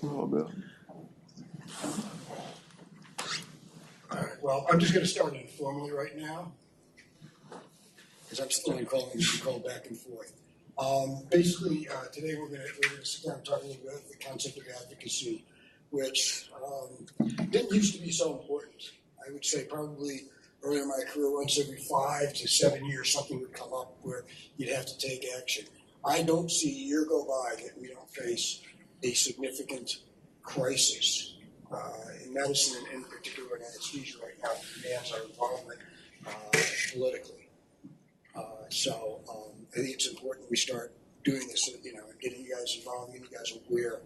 a little bit. All right, well, I'm just going to start informally right now, because I'm still in calling you call back and forth. Basically, today we're going to sit down and talk a little bit about the concept of advocacy, which didn't used to be so important. I would say probably earlier in my career, once every 5 to 7 years, something would come up where you'd have to take action. I don't see a year go by that we don't face a significant crisis in medicine, and in particular in anesthesia right now, that demands our involvement politically. So I think it's important we start doing this, and getting you guys involved, getting you guys aware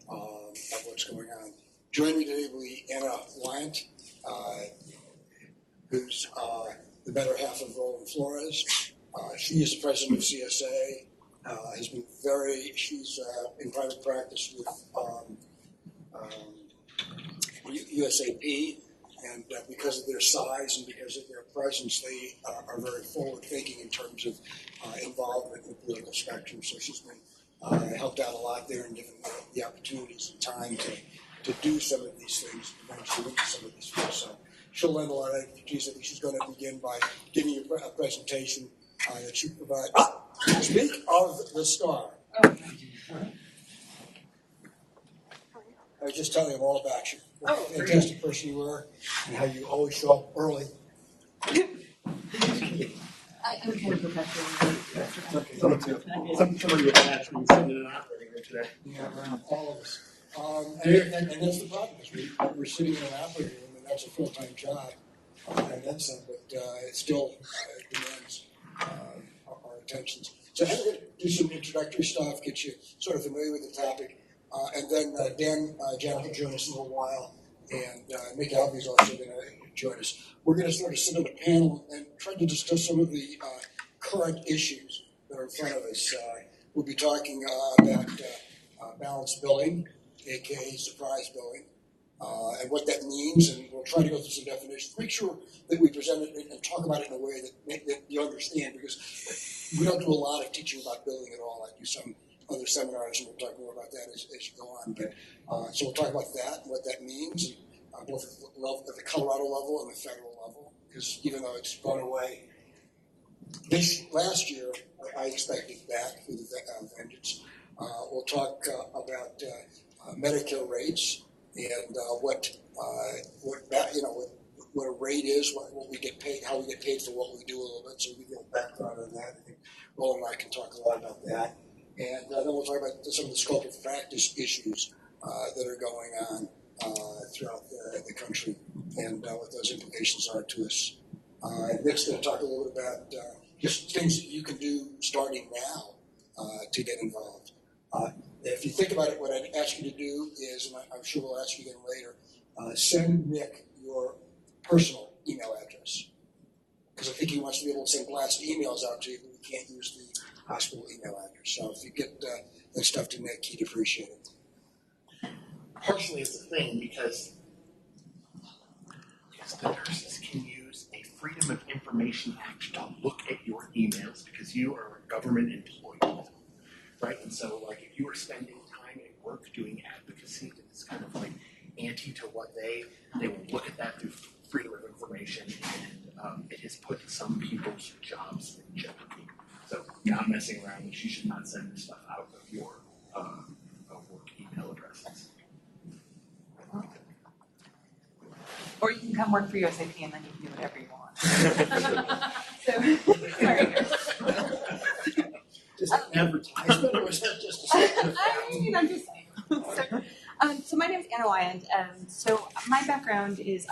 of what's going on. Joining me today will be Anna Wyant, who's the better half of Roland Flores. She is the president of CSA. She's in private practice with USAP, and because of their size and because of their presence, they are very forward-thinking in terms of involvement in the political spectrum. So she's been helped out a lot there and given the opportunities and time to do some of these things, to venture into some of these things. So she'll lend a lot of expertise. I think she's going to begin by giving you a presentation that she provides. Speak of the star. I was just telling him all about you. What a fantastic person you were, and how you always show up early. I'm kind of professional. Okay. Some of your attachments in an operating room today. Yeah, around all of us. And that's the problem, is we're sitting in an operating room, and that's a full-time job, and then some, but it still demands our attentions. So I'm going to do some introductory stuff, get you sort of familiar with the topic, and then Dan Janik will join us in a little while, and Mick Alvey is also going to join us. We're going to sort of sit on a panel and try to discuss some of the current issues that are in front of us. We'll be talking about balanced billing, aka surprise billing, and what that means, and we'll try to go through some definitions. Make sure that we present it and talk about it in a way that you understand, because we don't do a lot of teaching about billing at all. I do some other seminars, and we'll talk more about that as you go on. But so we'll talk about that and what that means, both at the Colorado level and the federal level, because even though it's gone away, last year I expected back with the vengeance. We'll talk about Medicare rates and what a rate is, what we get paid, how we get paid for what we do a little bit. So we get a background on that. I think Roland and I can talk a lot about that. And then we'll talk about some of the scope of practice issues that are going on throughout the country and what those implications are to us. Nick's going to talk a little bit about just things that you can do starting now to get involved. If you think about it, what I'd ask you to do is, and I'm sure we'll ask you again later, send Nick your personal email address. Because I think he wants to be able to send blast emails out to you, but we can't use the hospital email address. So if you get that stuff to Nick, he'd appreciate it. Partially it's a thing because the nurses can use a Freedom of Information Act to look at your emails because you are a government employee, right? And so, like, if you are spending time at work doing advocacy, it's kind of like ante to what they will look at that through Freedom of Information, and it has put some people's jobs in jeopardy. So, not messing around, you should not send this stuff out of your work email addresses. Or you can come work for USAP and then you can do whatever you want. So, Just an advertisement, or is that just a I'm just saying. So my name is Anna Wyant. So my background is,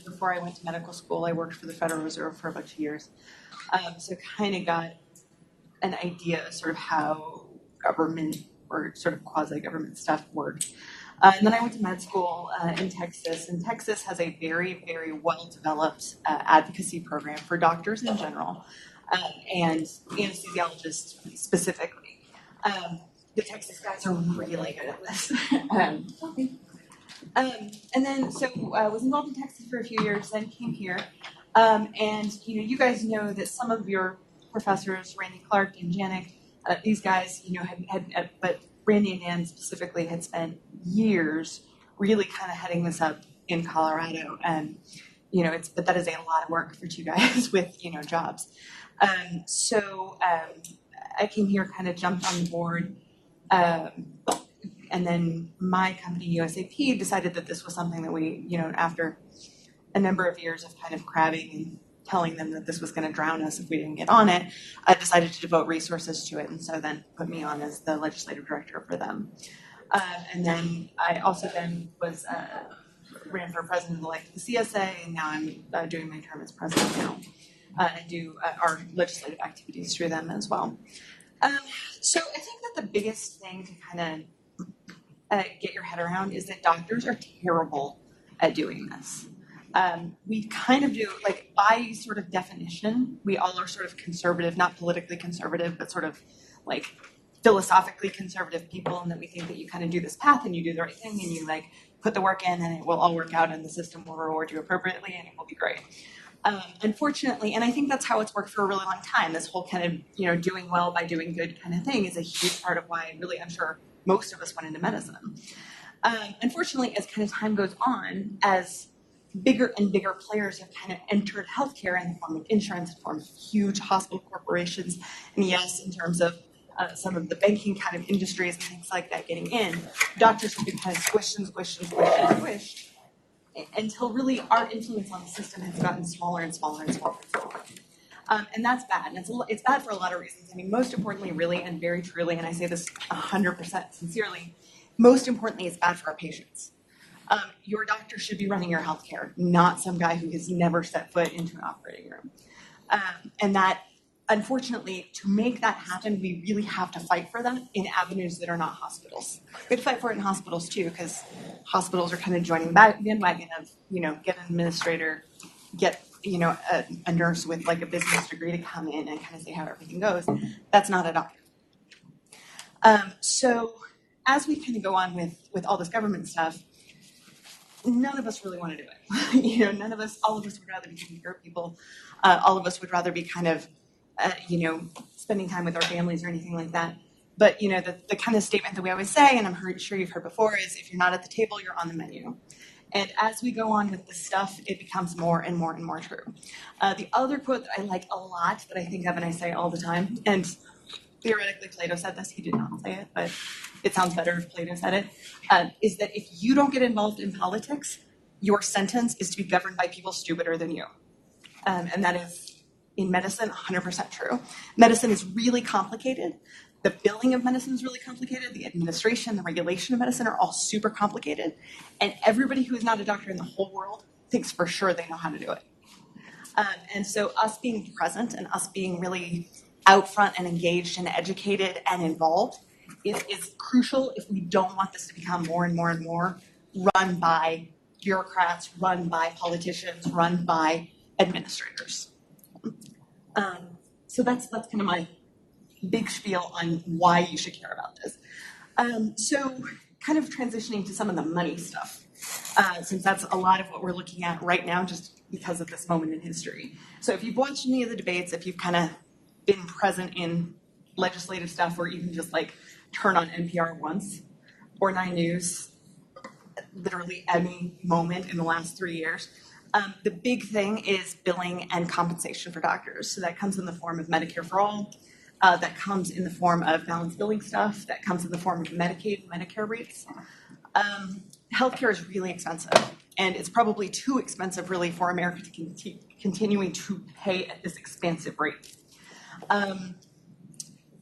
before I went to medical school, I worked for the Federal Reserve for a bunch of years. So kind of got an idea of sort of how government or sort of quasi-government stuff worked. And then I went to med school in Texas, and Texas has a very, very well-developed advocacy program for doctors in general, and anesthesiologists specifically. The Texas guys are really good at this. And then, so I was involved in Texas for a few years, then came here. And, you guys know that some of your professors, Randy Clark and Janik, these guys, but Randy and Dan specifically had spent years really kind of heading this up in Colorado. And, but that is a lot of work for two guys with, jobs. So I came here, kind of jumped on the board. And then my company, USAP, decided that this was something that we, after a number of years of kind of crabbing and telling them that this was going to drown us if we didn't get on it, I decided to devote resources to it, and so then put me on as the legislative director for them. And then I also then was ran for president-elect of the CSA, and now I'm doing my term as president now, and do our legislative activities through them as well. So I think that the biggest thing to kind of get your head around is that doctors are terrible at doing this. We kind of do, like, by sort of definition, we all are sort of conservative, not politically conservative, but sort of like philosophically conservative people, and that we think that you kind of do this path and you do the right thing and you like put the work in and it will all work out and the system will reward you appropriately and it will be great. Unfortunately, and I think that's how it's worked for a really long time, this whole kind of, doing well by doing good kind of thing is a huge part of why really, I'm sure most of us went into medicine. Unfortunately, as kind of time goes on, as bigger and bigger players have kind of entered healthcare in the form of insurance, in the form of huge hospital corporations, and yes, in terms of some of the banking kind of industries and things like that getting in, doctors have been kind of squished and squished and squished and squished until really our influence on the system has gotten smaller and smaller and smaller and smaller. And that's bad. And it's bad for a lot of reasons. I mean, most importantly, really, and very truly, and I say this 100% sincerely, most importantly, it's bad for our patients. Your doctor should be running your healthcare, not some guy who has never set foot into an operating room. And that, unfortunately, to make that happen, we really have to fight for that in avenues that are not hospitals. We have to fight for it in hospitals too, because hospitals are kind of joining back bandwagon of, get an administrator, get, a nurse with like a business degree to come in and kind of say how everything goes. That's not a doctor. So as we kind of go on with all this government stuff, none of us really want to do it. All of us would rather be taking care of people. All of us would rather be kind of, spending time with our families or anything like that. But, the kind of statement that we always say, and I'm sure you've heard before, is if you're not at the table, you're on the menu. And as we go on with this stuff, it becomes more and more and more true. The other quote that I like a lot, that I think of and I say all the time, and theoretically Plato said this, he did not say it, but it sounds better if Plato said it, is that if you don't get involved in politics, your sentence is to be governed by people stupider than you. And that is, in medicine, 100% true. Medicine is really complicated. The billing of medicine is really complicated. The administration, the regulation of medicine are all super complicated. And everybody who is not a doctor in the whole world thinks for sure they know how to do it. And so us being present and us being really out front and engaged and educated and involved is crucial if we don't want this to become more and more and more run by bureaucrats, run by politicians, run by administrators. So that's kind of my big spiel on why you should care about this. So kind of transitioning to some of the money stuff, since that's a lot of what we're looking at right now just because of this moment in history. So if you've watched any of the debates, if you've kind of been present in legislative stuff, or even just like turn on NPR once, or 9 News, literally any moment in the last 3 years, the big thing is billing and compensation for doctors. So that comes in the form of Medicare for All, that comes in the form of balanced billing stuff, that comes in the form of Medicaid and Medicare rates. Healthcare is really expensive, and it's probably too expensive really for America to continuing to pay at this expansive rate.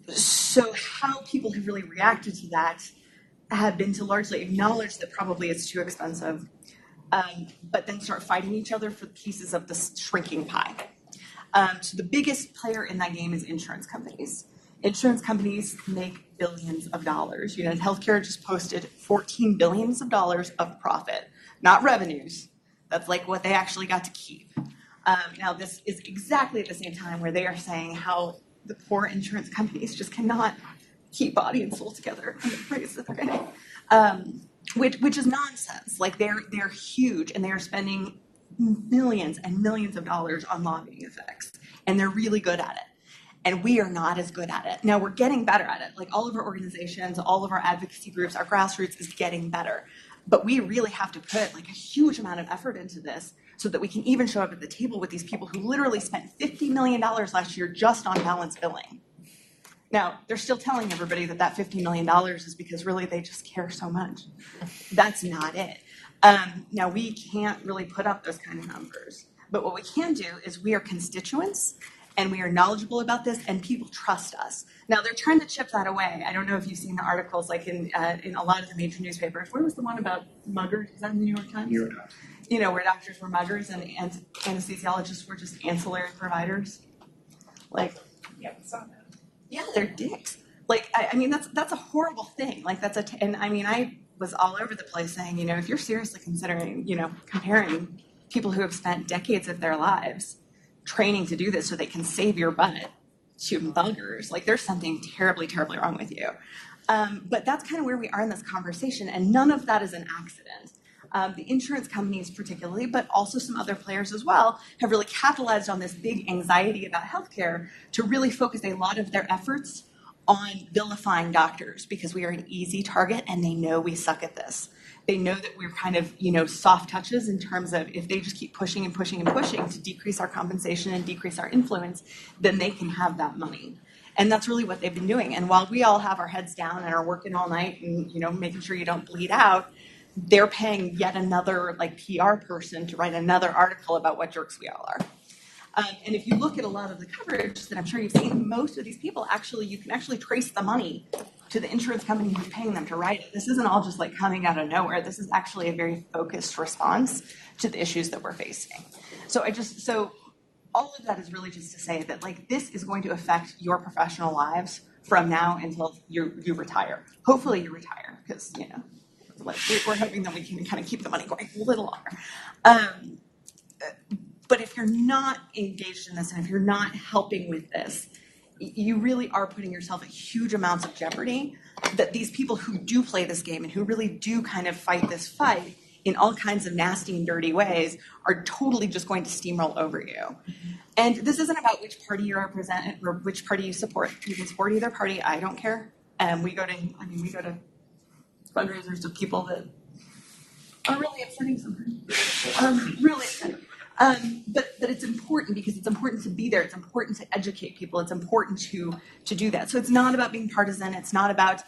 So how people have really reacted to that have been to largely acknowledge that probably it's too expensive, but then start fighting each other for pieces of this shrinking pie. So the biggest player in that game is insurance companies. Insurance companies make billions of dollars. Healthcare just posted $14 billion of profit, not revenues. That's like what they actually got to keep. Now, this is exactly at the same time where they are saying how the poor insurance companies just cannot keep body and soul together in the price that they're getting, which is nonsense. Like they're huge, and they are spending millions and millions of dollars on lobbying effects, and they're really good at it. And we are not as good at it. Now we're getting better at it. Like all of our organizations, all of our advocacy groups, our grassroots is getting better. But we really have to put like a huge amount of effort into this so that we can even show up at the table with these people who literally spent $50 million last year just on balance billing. Now, they're still telling everybody that that $50 million is because really they just care so much. That's not it. Now, we can't really put up those kind of numbers. But what we can do is we are constituents and we are knowledgeable about this and people trust us. Now, they're trying to chip that away. I don't know if you've seen the articles like in a lot of the major newspapers. Where was the one about muggers? Is that in the New York Times? New York Times. You know, where doctors were muggers and anesthesiologists were just ancillary providers. Like, Yeah, it's not that. yeah, they're dicks. Like, I mean, that's a horrible thing. Like, and I mean, I was all over the place saying, you know, if you're seriously considering, you know, comparing people who have spent decades of their lives training to do this so they can save your butt to buggers, like, there's something terribly, terribly wrong with you. But that's kind of where we are in this conversation, and none of that is an accident. The insurance companies particularly, but also some other players as well, have really capitalized on this big anxiety about healthcare to really focus a lot of their efforts on vilifying doctors because we are an easy target and they know we suck at this. They know that we're kind of, you know, soft touches in terms of if they just keep pushing and pushing and pushing to decrease our compensation and decrease our influence, then they can have that money. And that's really what they've been doing. And while we all have our heads down and are working all night and, you know, making sure you don't bleed out, they're paying yet another like PR person to write another article about what jerks we all are. And if you look at a lot of the coverage that I'm sure you've seen, most of these people actually, you can actually trace the money to the insurance company who's paying them to write it. This isn't all just like coming out of nowhere. This is actually a very focused response to the issues that we're facing. So all of that is really just to say that like this is going to affect your professional lives from now until you retire. Hopefully you retire because, you know, like we're hoping that we can kind of keep the money going a little longer. But if you're not engaged in this and if you're not helping with this, you really are putting yourself at huge amounts of jeopardy that these people who do play this game and who really do kind of fight this fight in all kinds of nasty and dirty ways are totally just going to steamroll over you. And this isn't about which party you represent or which party you support. You can support either party. I don't care. We go to fundraisers of people that are really upsetting sometimes. Really upsetting. But it's important because it's important to be there. It's important to educate people. It's important to do that. So it's not about being partisan. It's not about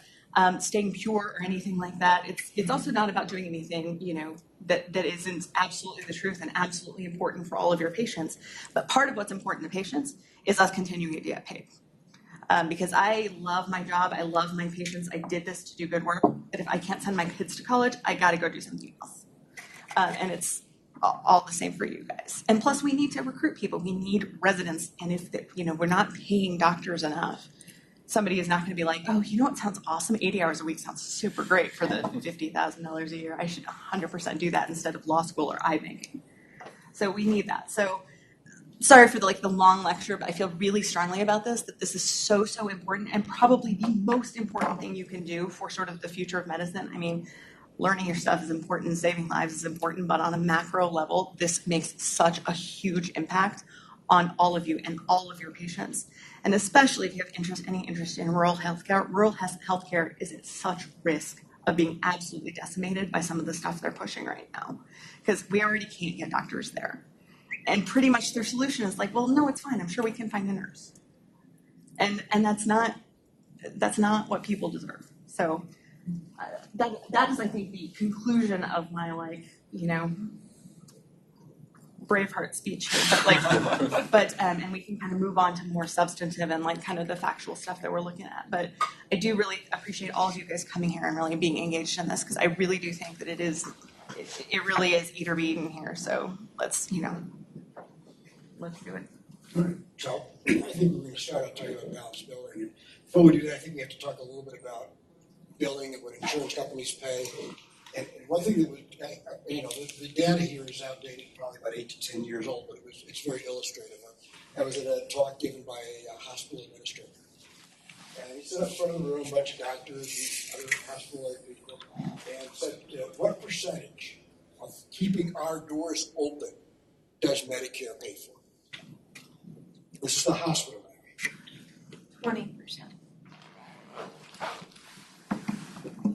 staying pure or anything like that. It's also not about doing anything, you know, that isn't absolutely the truth and absolutely important for all of your patients. But part of what's important to patients is us continuing to get paid. Because I love my job. I love my patients. I did this to do good work. But if I can't send my kids to college, I got to go do something else. And it's all the same for you guys. And plus, we need to recruit people. We need residents. And if we're not paying doctors enough, somebody is not going to be like, oh, you know what sounds awesome? 80 hours a week sounds super great for the $50,000 a year. I should 100% do that instead of law school or iBanking. So we need that. So sorry for the long lecture, but I feel really strongly about this, that this is so, so important and probably the most important thing you can do for sort of the future of medicine. I mean, learning your stuff is important, saving lives is important, but on a macro level, this makes such a huge impact on all of you and all of your patients. And especially if you have any interest in rural healthcare. Rural healthcare is at such risk of being absolutely decimated by some of the stuff they're pushing right now. Because we already can't get doctors there. And pretty much their solution is like, well, no, it's fine. I'm sure we can find a nurse. And that's not what people deserve. So that is, I think, the conclusion of my Braveheart speech here. But and we can kind of move on to more substantive and kind of the factual stuff that we're looking at. But I do really appreciate all of you guys coming here and really being engaged in this because I really do think that it really is eat or be eaten here. So let's do it. All right. So I think we're going to start out talking about balanced billing. And before we do that, I think we have to talk a little bit about billing and what insurance companies pay. And one thing that was, the data here is outdated, probably about 8 to 10 years old, but it's very illustrative. I was at a talk given by a hospital administrator. And he stood up in front of the room, a bunch of doctors and other hospital people, and said, what percentage of keeping our doors open does Medicare pay for? This is the hospital now. 20%.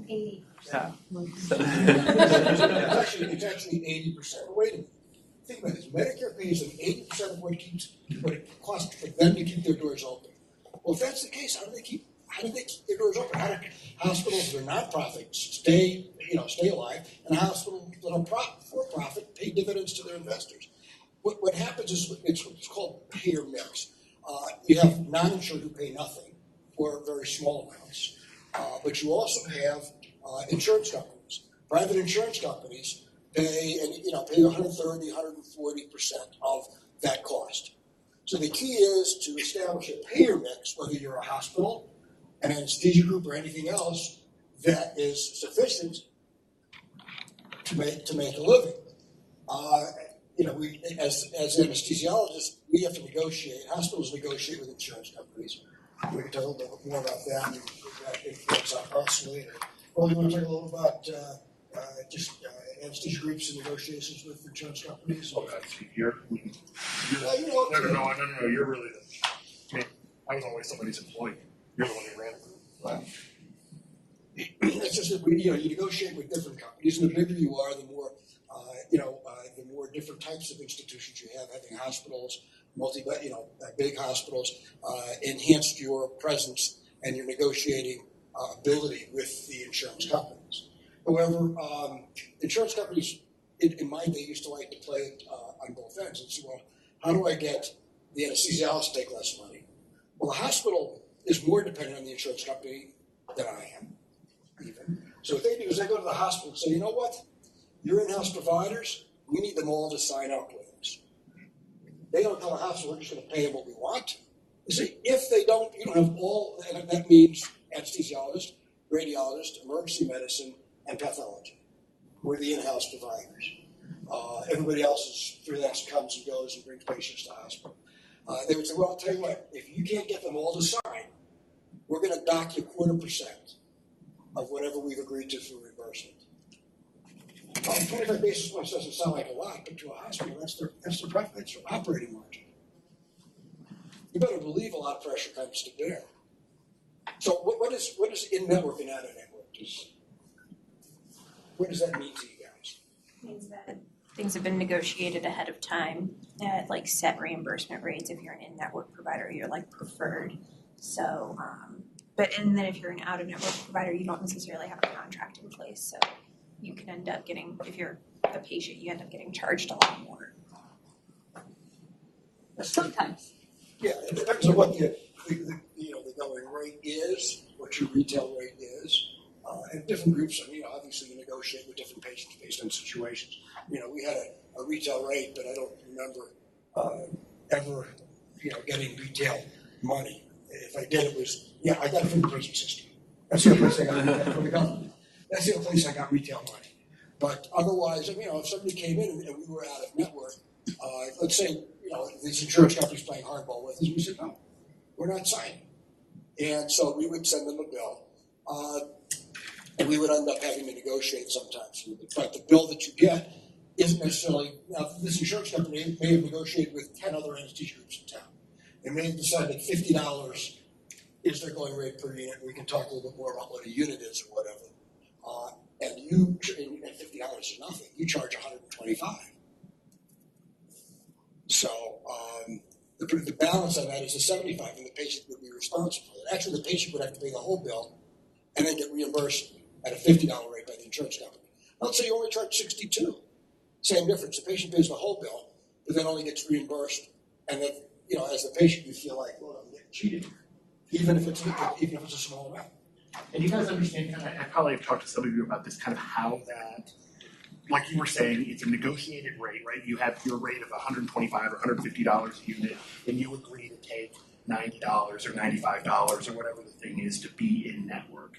80%. Yeah. It's actually 80%. Wait a minute. Think about this. Medicare pays them 80% of what it costs for them to keep their doors open. Well, if that's the case, how do they keep their doors open? How do hospitals that are nonprofits stay alive, and hospitals that are for profit pay dividends to their investors? What happens is it's what's called payer mix. You have non-insured who pay nothing or very small amounts, but you also have insurance companies. Private insurance companies pay 130, 140% of that cost. So the key is to establish a payer mix, whether you're a hospital, an anesthesia group, or anything else that is sufficient to make a living. We as anesthesiologists, we have to negotiate. Hospitals negotiate with insurance companies. We can talk a little bit more about that if it's on us later. Well, you want to talk a little about anesthesia groups and negotiations with insurance companies? No, you're really I was always somebody's employee. You're the one who ran it. Wow. It's just that you negotiate with different companies, and the bigger you are, the more the more different types of institutions you have. Having hospitals, big hospitals, enhanced your presence and your negotiating ability with the insurance companies. However, insurance companies, in my day, used to like to play it on both ends and say, well, how do I get the anesthesiologist to take less money? Well, the hospital is more dependent on the insurance company than I am, even. So what they do is they go to the hospital and say, you know what? Your in-house providers, we need them all to sign up with us. They don't tell the hospital we're just going to pay them what we want. They say, if they don't, you don't have all, and that means anesthesiologist, radiologist, emergency medicine, and pathology. We're the in-house providers. Everybody else is freelance, comes and goes and brings patients to the hospital. They would say, well, I'll tell you what, if you can't get them all to sign, we're going to dock you 0.25% of whatever we've agreed to for reimbursement. 25 basis points doesn't sound like a lot, but to a hospital, that's their profit, that's their operating margin. You better believe a lot of pressure comes to bear. So what is in-network and out-of-network? What does that mean to you guys? Means that things have been negotiated ahead of time at like set reimbursement rates. If you're an in-network provider, you're like preferred. So, and then if you're an out-of-network provider, you don't necessarily have a contract in place. So you can end up getting, if you're a patient, you end up getting charged a lot more. Sometimes. Yeah, it depends on what the going rate is, what your retail rate is. And different groups, obviously you negotiate with different patients based on situations. We had a retail rate, but I don't remember ever, getting retail money. If I did, it was, I got it from the prison system. That's the only place I got it from the government. That's the only place I got retail money. But otherwise, if somebody came in and we were out of network, let's say, these insurance companies playing hardball with us, we said, no, we're not signing. And so we would send them a bill. And we would end up having to negotiate sometimes. But the bill that you get isn't necessarily, now this insurance company may have negotiated with 10 other anesthesia groups in town. They may have decided that $50 is their going rate per unit. We can talk a little bit more about what a unit is or whatever. And $50 is nothing. You charge $125. So the balance on that is the $75, and the patient would be responsible for it. Actually, the patient would have to pay the whole bill and then get reimbursed at a $50 rate by the insurance company. Let's say you only charge $62. Same difference. The patient pays the whole bill, but then only gets reimbursed. And then, as the patient, you feel like, well, I'm getting cheated, even if it's a small amount. And you guys understand, I probably have talked to some of you about this, kind of how that, like you were saying, it's a negotiated rate, right? You have your rate of $125 or $150 a unit, and you agree to take $90 or $95 or whatever the thing is to be in network.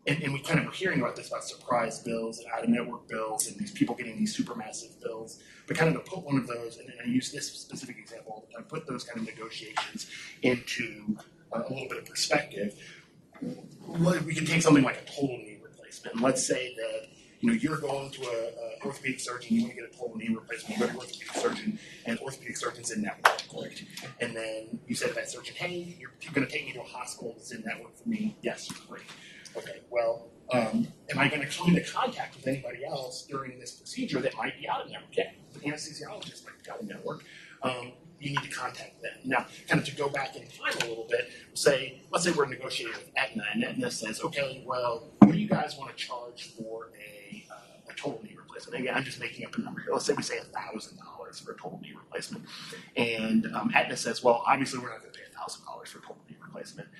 And we kind of were hearing about this, about surprise bills and out-of-network bills and these people getting these supermassive bills. But kind of to put one of those, and I use this specific example, I put those kind of negotiations into a little bit of perspective. We can take something like a total knee replacement. Let's say that you're going to a orthopedic surgeon, you want to get a total knee replacement, you go to an orthopedic surgeon, and orthopedic surgeon's in network, great. And then you say to that surgeon, hey, you're going to take me to a hospital that's in network for me? Yes, great. Okay, well, am I going to come into contact with anybody else during this procedure that might be out of network? Yeah, the anesthesiologist might be out of network. You need to contact them. Now, kind of to go back in time a little bit, let's say we're negotiating with Aetna, and Aetna says, okay, well, what do you guys want to charge for a total knee replacement? Again, I'm just making up a number here. Let's say we say $1,000 for a total knee replacement. And Aetna says, well, obviously we're not going to pay $1,000 for a total knee replacement.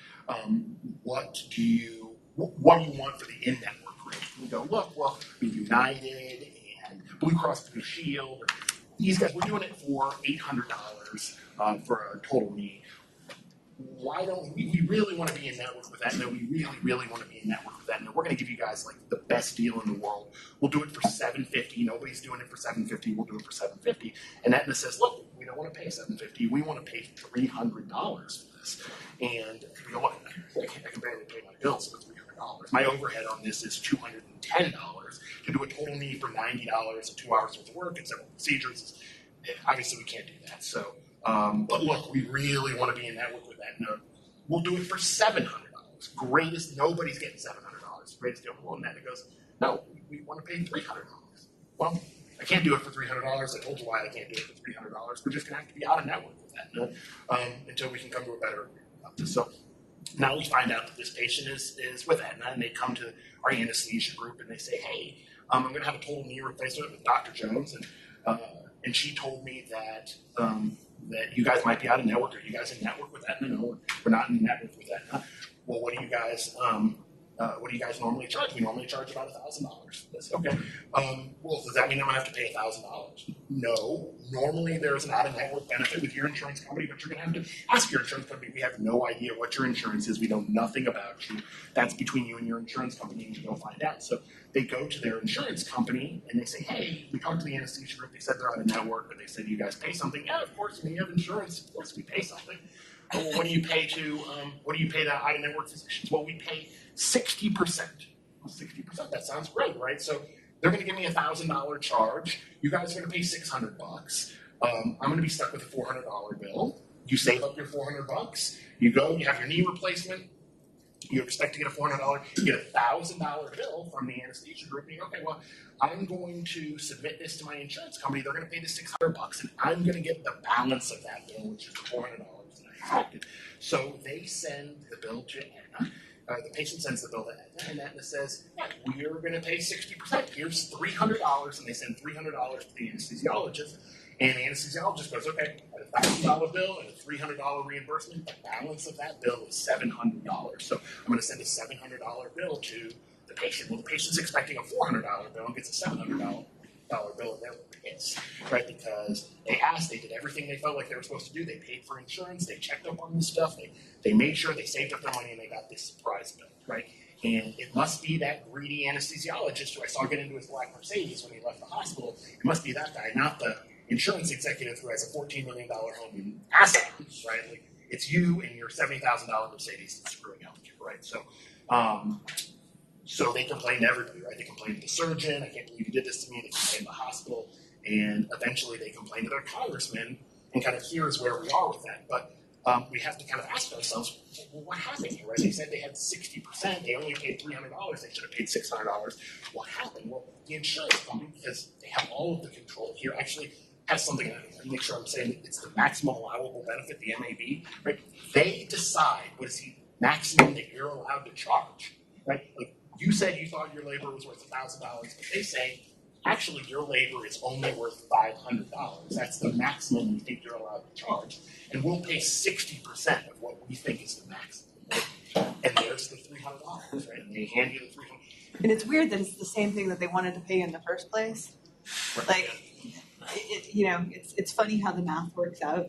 What do you want for the in-network rate? We go, look, well, United and Blue Cross Blue Shield, these guys, we're doing it for $800 for a total knee. Why don't we really want to be in network with Aetna? We really, really want to be in network with Aetna. We're going to give you guys like the best deal in the world. We'll do it for $750. Nobody's doing it for $750. We'll do it for $750. And Aetna says, look, we don't want to pay $750. We want to pay $300 for this. And you know what? I can barely pay my bills for $300. My overhead on this is $210 to do a total knee for $90 and 2 hours worth of work and several procedures. Obviously, we can't do that. So, but look, we really want to be in network with Aetna. We'll do it for $700. Greatest, nobody's getting $700. Greatest deal. Well, and Aetna goes, no, we want to pay $300. Well, I can't do it for $300. I told you why I can't do it for $300. We're just going to have to be out of network with Aetna until we can come to a better agreement. So now we find out that this patient is with Aetna, and they come to our anesthesia group and they say, hey, I'm going to have a total knee replacement with Dr. Jones, and she told me that that you guys might be out of network. Are you guys in network with Aetna? No, we're not in network with Aetna. Well, what do you guys normally charge? We normally charge about $1,000. Okay. Well, does that mean I'm going to have to pay $1,000? No. Normally there's an out-of-network benefit with your insurance company, but you're going to have to ask your insurance company. We have no idea what your insurance is. We know nothing about you. That's between you and your insurance company, and you go find out. So they go to their insurance company and they say, hey, we talked to the anesthesia group. They said they're out of network, but they said, you guys pay something? Yeah, of course, when you have insurance, of course we pay something. Well, what do you pay the out-of-network physicians? Well, we pay 60%. Well, 60%, that sounds great, right? So they're going to give me $1,000 charge. You guys are going to pay $600. I'm going to be stuck with a $400 bill. You save up your $400. You go, you have your knee replacement. You expect to get a $400, you get a $1,000 bill from the anesthesia group. And you go, okay, well, I'm going to submit this to my insurance company. They're going to pay the $600, and I'm going to get the balance of that bill, which is the $400 that I expected. So they send the bill to Aetna. The patient sends the bill to Aetna, and Aetna says, yeah, we're going to pay 60%. Here's $300, and they send $300 to the anesthesiologist. And the anesthesiologist goes, okay, a $1,000 bill and a $300 reimbursement. The balance of that bill is $700. So I'm going to send a $700 bill to the patient. Well, the patient's expecting a $400 bill and gets a $700 bill, and they're pissed, right? Because they did everything they felt like they were supposed to do. They paid for insurance. They checked up on this stuff. They made sure they saved up their money, and they got this surprise bill, right? And it must be that greedy anesthesiologist who I saw get into his black Mercedes when he left the hospital. It must be that guy, not the insurance executive who has a $14 million home in Aspen, right? Like, it's you and your $70,000 Mercedes that's screwing out with you, right? So they complained to everybody, right? They complained to the surgeon. I can't believe you did this to me. They complained to the hospital, and eventually they complained to their congressman. And kind of here's where we are with that. But we have to kind of ask ourselves, well, what happened here, right? They said they had 60%. They only paid $300. They should have paid $600. What happened? Well, the insurance company, because they have all of the control here, actually has something, and make sure I'm saying it's the maximum allowable benefit, the MAB, right? They decide what is the maximum that you're allowed to charge, right? Like you said you thought your labor was worth $1,000, but they say, actually your labor is only worth $500. That's the maximum we think you're allowed to charge. And we'll pay 60% of what we think is the maximum. Right? And there's the $300, right? And they hand you the $300. And it's weird that it's the same thing that they wanted to pay in the first place. Right. Like, it's funny how the math works out.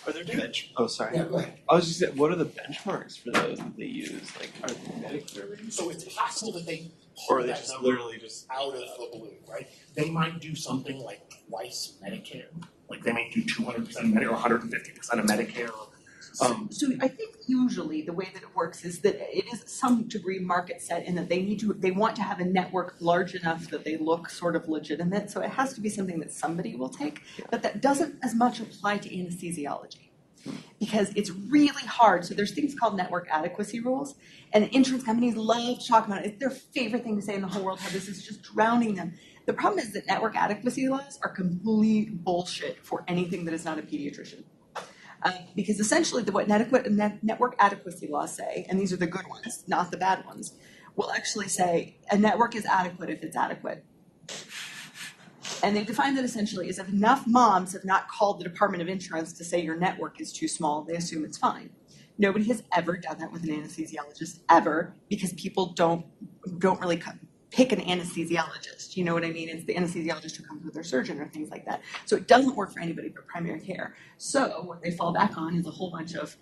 Are there bench? Oh, sorry. Yeah, go ahead. I was just saying, what are the benchmarks for those that they use? Like, are they Medicare ratings? So it's possible that they Or pull are they that just number literally just out of the blue, right? They might do something like twice Medicare. Like they might do 200% of Medicare or 150% of Medicare. So I think usually the way that it works is that it is some degree market set in that they want to have a network large enough that they look sort of legitimate. So it has to be something that somebody will take, but that doesn't as much apply to anesthesiology. Because it's really hard. So there's things called network adequacy rules, and insurance companies love to talk about it. It's their favorite thing to say in the whole world, how this is just drowning them. The problem is that network adequacy laws are complete bullshit for anything that is not a pediatrician. Because essentially what network adequacy laws say, and these are the good ones, not the bad ones, will actually say a network is adequate if it's adequate. And they define that essentially as if enough moms have not called the Department of Insurance to say your network is too small, they assume it's fine. Nobody has ever done that with an anesthesiologist, ever, because people don't really pick an anesthesiologist. You know what I mean? It's the anesthesiologist who comes with their surgeon or things like that. So it doesn't work for anybody but primary care. So what they fall back on is a whole bunch of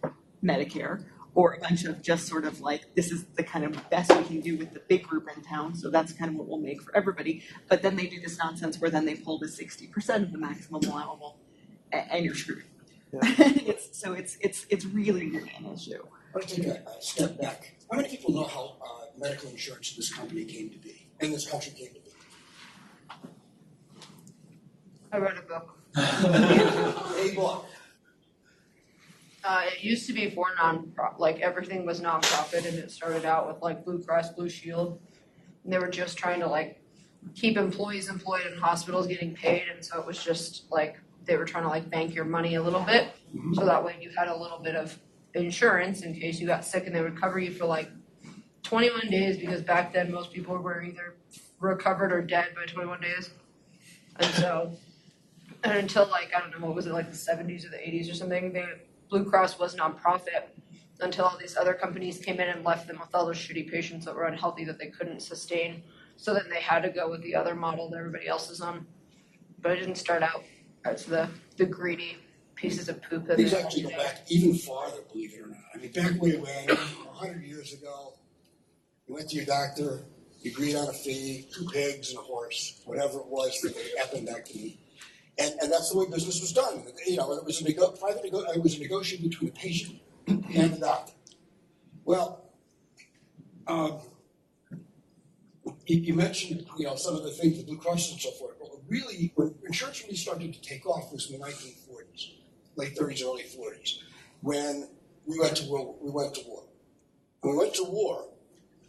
Medicare, or a bunch of just sort of like, this is the kind of best we can do with the big group in town, so that's kind of what we'll make for everybody. But then they do this nonsense where then they pull the 60% of the maximum allowable, and you're screwed. Yeah. it's really, really an issue. I want to take a step back. How many people know how medical insurance in this company came to be, in this country came to be? I read a book. A book. It used to be for everything was nonprofit, and it started out with like Blue Cross Blue Shield, and they were just trying to like keep employees employed in hospitals getting paid, and so it was just like they were trying to like bank your money a little bit, so that way you had a little bit of insurance in case you got sick, and they would cover you for like 21 days, because back then most people were either recovered or dead by 21 days, and until like, I don't know, what was it, like the 70s or the 80s or something, Blue Cross was nonprofit until all these other companies came in and left them with all those shitty patients that were unhealthy that they couldn't sustain. So then they had to go with the other model that everybody else is on. But it didn't start out as the greedy pieces of poop that These actually go back even farther, believe it or not. I mean, back way when, 100 years ago, you went to your doctor, you agreed on a fee, 2 pigs and a horse, whatever it was for the appendectomy. And that's the way business was done. You know, it was a negotiation between the patient and the doctor. Well, you mentioned, you know, some of the things, the Blue Cross and so forth. But really, when insurance really started to take off was in the 1940s, late 30s, early 40s, when we went to war. When we went to war,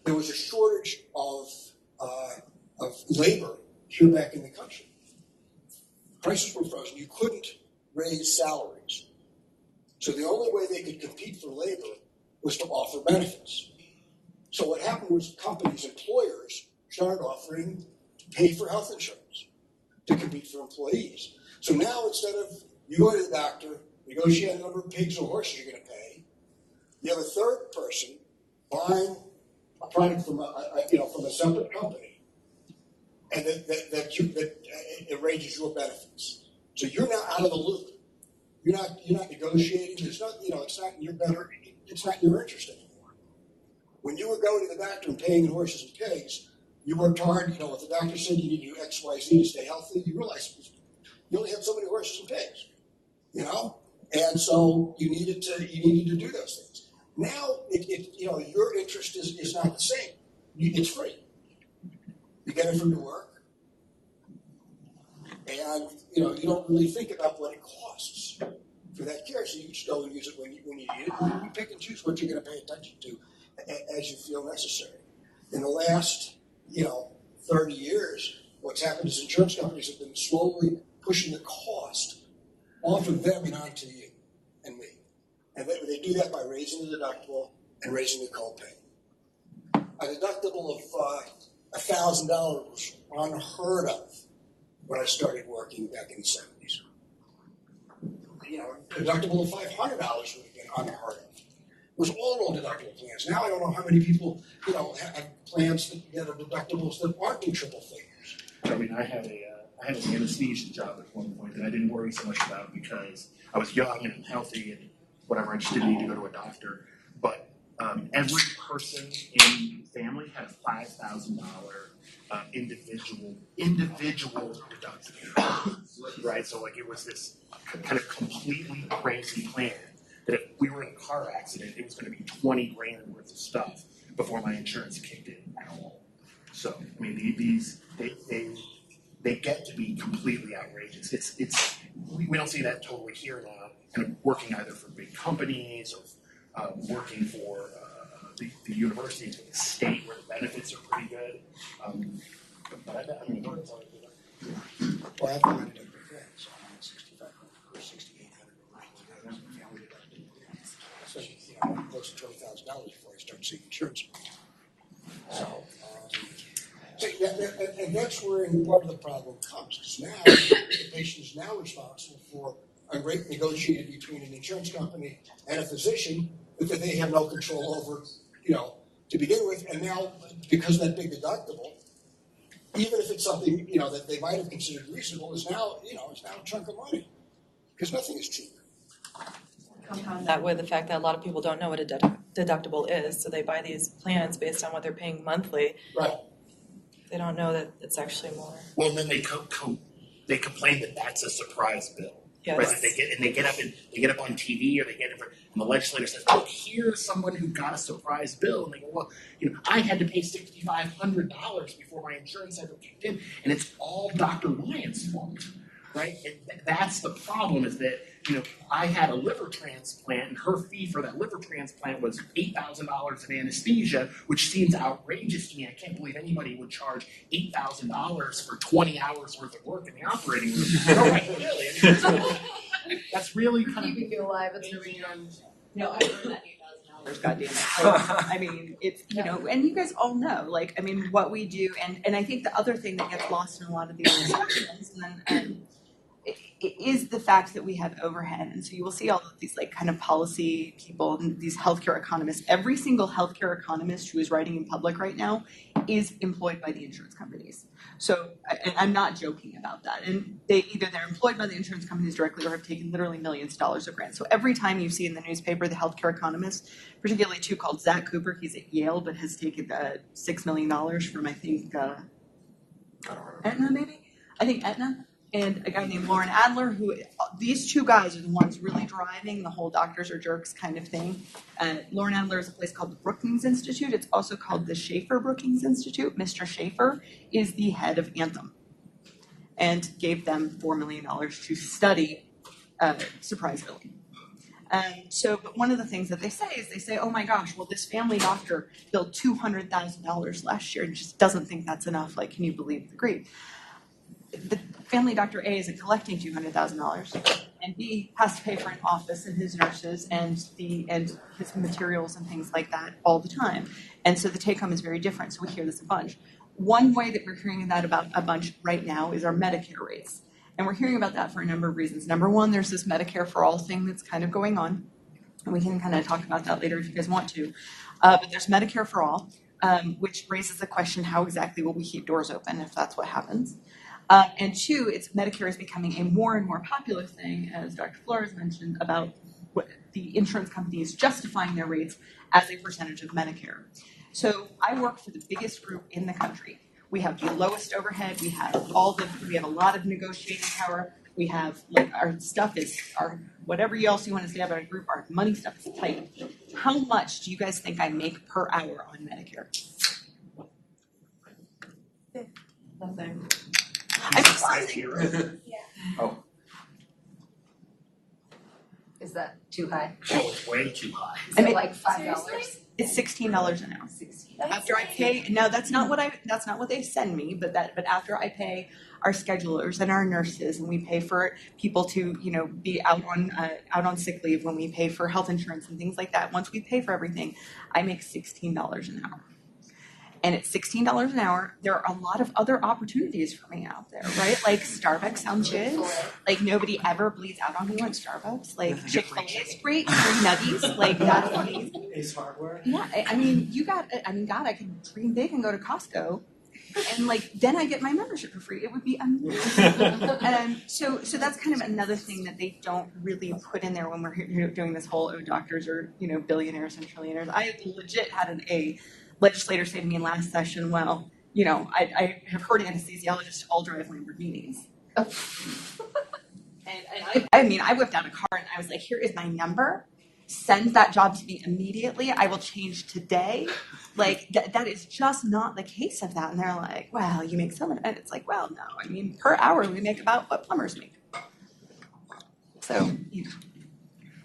there was a shortage of labor here back in the country. Prices were frozen. You couldn't raise salaries. So the only way they could compete for labor was to offer benefits. So what happened was companies, employers, started offering to pay for health insurance to compete for employees. So now instead of you go to the doctor, negotiate the number of pigs or horses you're going to pay, you have a third person buying a product from a separate company, and that arranges your benefits. So you're now out of the loop. You're not negotiating. It's not it's not your interest anymore. When you were going to the doctor and paying in horses and pigs, you worked hard. You know, if the doctor said you need to do X, Y, Z to stay healthy, you realized you only had so many horses and pigs. You know, and so you needed to do those things. Now, your interest is not the same. It's free. You get it from your work, and you don't really think about what it costs for that care. So you just go and use it when you need it. You pick and choose what you're going to pay attention to as you feel necessary. In the last 30 years, what's happened is insurance companies have been slowly pushing the cost off of them and onto you and me, and they do that by raising the deductible and raising the copay. A deductible of $1,000 was unheard of when I started working back in the 70s. A deductible of $500 would have been unheard of. It was all deductible plans. Now I don't know how many people, have plans that get deductibles that aren't in triple figures. I mean, I had an anesthesia job at one point that I didn't worry so much about because I was young and healthy and whatever. I just didn't need to go to a doctor. But every person in the family had a $5,000 individual deductible, right? So like it was this kind of completely crazy plan that if we were in a car accident, it was going to be 20 grand worth of stuff before my insurance kicked in at all. So I mean, they get to be completely outrageous. We don't see that totally here now. Kind of working either for big companies or working for the universities or the state where the benefits are pretty good. But I mean, it's always good. Well, I've got it up with that, so I'm at 6,500 or 6,800 or so, close to $20,000 before I start seeing insurance. So, and that's where part of the problem comes, because now the patient is now responsible for a rate negotiated between an insurance company and a physician that they have no control over, to begin with. And now, because of that big deductible, even if it's something, that they might have considered reasonable, is now a chunk of money, because nothing is cheap. Compound that with the fact that a lot of people don't know what a deductible is, so they buy these plans based on what they're paying monthly. Right. They don't know that it's actually more. Well, and then they complain that that's a surprise bill. Yes. Right? They get up on TV or they get it, and the legislator says, "Look, here's someone who got a surprise bill," and they go, "Well, I had to pay $6,500 before my insurance ever kicked in, and it's all Dr. Lyon's fault." Right? And that's the problem, is that, I had a liver transplant, and her fee for that liver transplant was $8,000 in anesthesia, which seems outrageous to me. I can't believe anybody would charge $8,000 for 20 hours worth of work in the operating room. No, really. That's really kind of Keeping you alive at the end. No, I heard that $8,000. God damn it! I mean, it's and you guys all know, what we do, and I think the other thing that gets lost in a lot of these discussions, and it is the fact that we have overhead. And so you will see all of these kind of policy people and these healthcare economists. Every single healthcare economist who is writing in public right now is employed by the insurance companies. So, and I'm not joking about that. And they're employed by the insurance companies directly or have taken literally millions of dollars of grants. So every time you see in the newspaper the healthcare economist, particularly two called Zach Cooper, he's at Yale, but has taken $6 million from, I think, Aetna maybe? I think Aetna. And a guy named Lauren Adler, these two guys are the ones really driving the whole doctors are jerks kind of thing. Lauren Adler is a place called the Brookings Institute. It's also called the Schaefer Brookings Institute. Mr. Schaefer is the head of Anthem and gave them $4 million to study surprise billing. But one of the things that they say, oh my gosh, well, this family doctor billed $200,000 last year and just doesn't think that's enough. Can you believe the grief? The family doctor A isn't collecting $200,000, and B has to pay for an office and his nurses and his materials and things like that all the time. And so the take home is very different. So we hear this a bunch. One way that we're hearing that about a bunch right now is our Medicare rates. And we're hearing about that for a number of reasons. Number one, there's this Medicare for All thing that's kind of going on. And we can kind of talk about that later if you guys want to. But there's Medicare for All, which raises the question, how exactly will we keep doors open if that's what happens? And two, Medicare is becoming a more and more popular thing, as Dr. Flores mentioned, about what the insurance companies justifying their rates as a percentage of Medicare. So I work for the biggest group in the country. We have the lowest overhead. We have a lot of negotiating power. We have our stuff is whatever else you want to say about our group, our money stuff is tight. How much do you guys think I make per hour on Medicare? Nothing. Oh, Is that too high? it's way too high. Is it like $5? It's $16 an hour. After I pay, no, that's not what they send me, but after I pay our schedulers and our nurses, and we pay for people to be out on sick leave, when we pay for health insurance and things like that. Once we pay for everything, I make $16 an hour. And at $16 an hour, there are a lot of other opportunities for me out there, right? Starbucks sounds good. Nobody ever bleeds out on me at Starbucks. Chick-fil-A is great. Free nuggies. That's amazing. Ace Hardware. Yeah, God, I could dream big and go to Costco. And then I get my membership for free. It would be amazing. So that's kind of another thing that they don't really put in there when we're doing this whole, doctors are, billionaires and trillionaires. I legit had a legislator say to me in last session, well, I have heard anesthesiologists all drive Lamborghinis. And I whipped out a card and I was like, here is my number. send that job to me immediately. I will change today. Like that is just not the case of that. And they're like, well, you make so much. And it's like, well, no, I mean, per hour we make about what plumbers make. So, you know.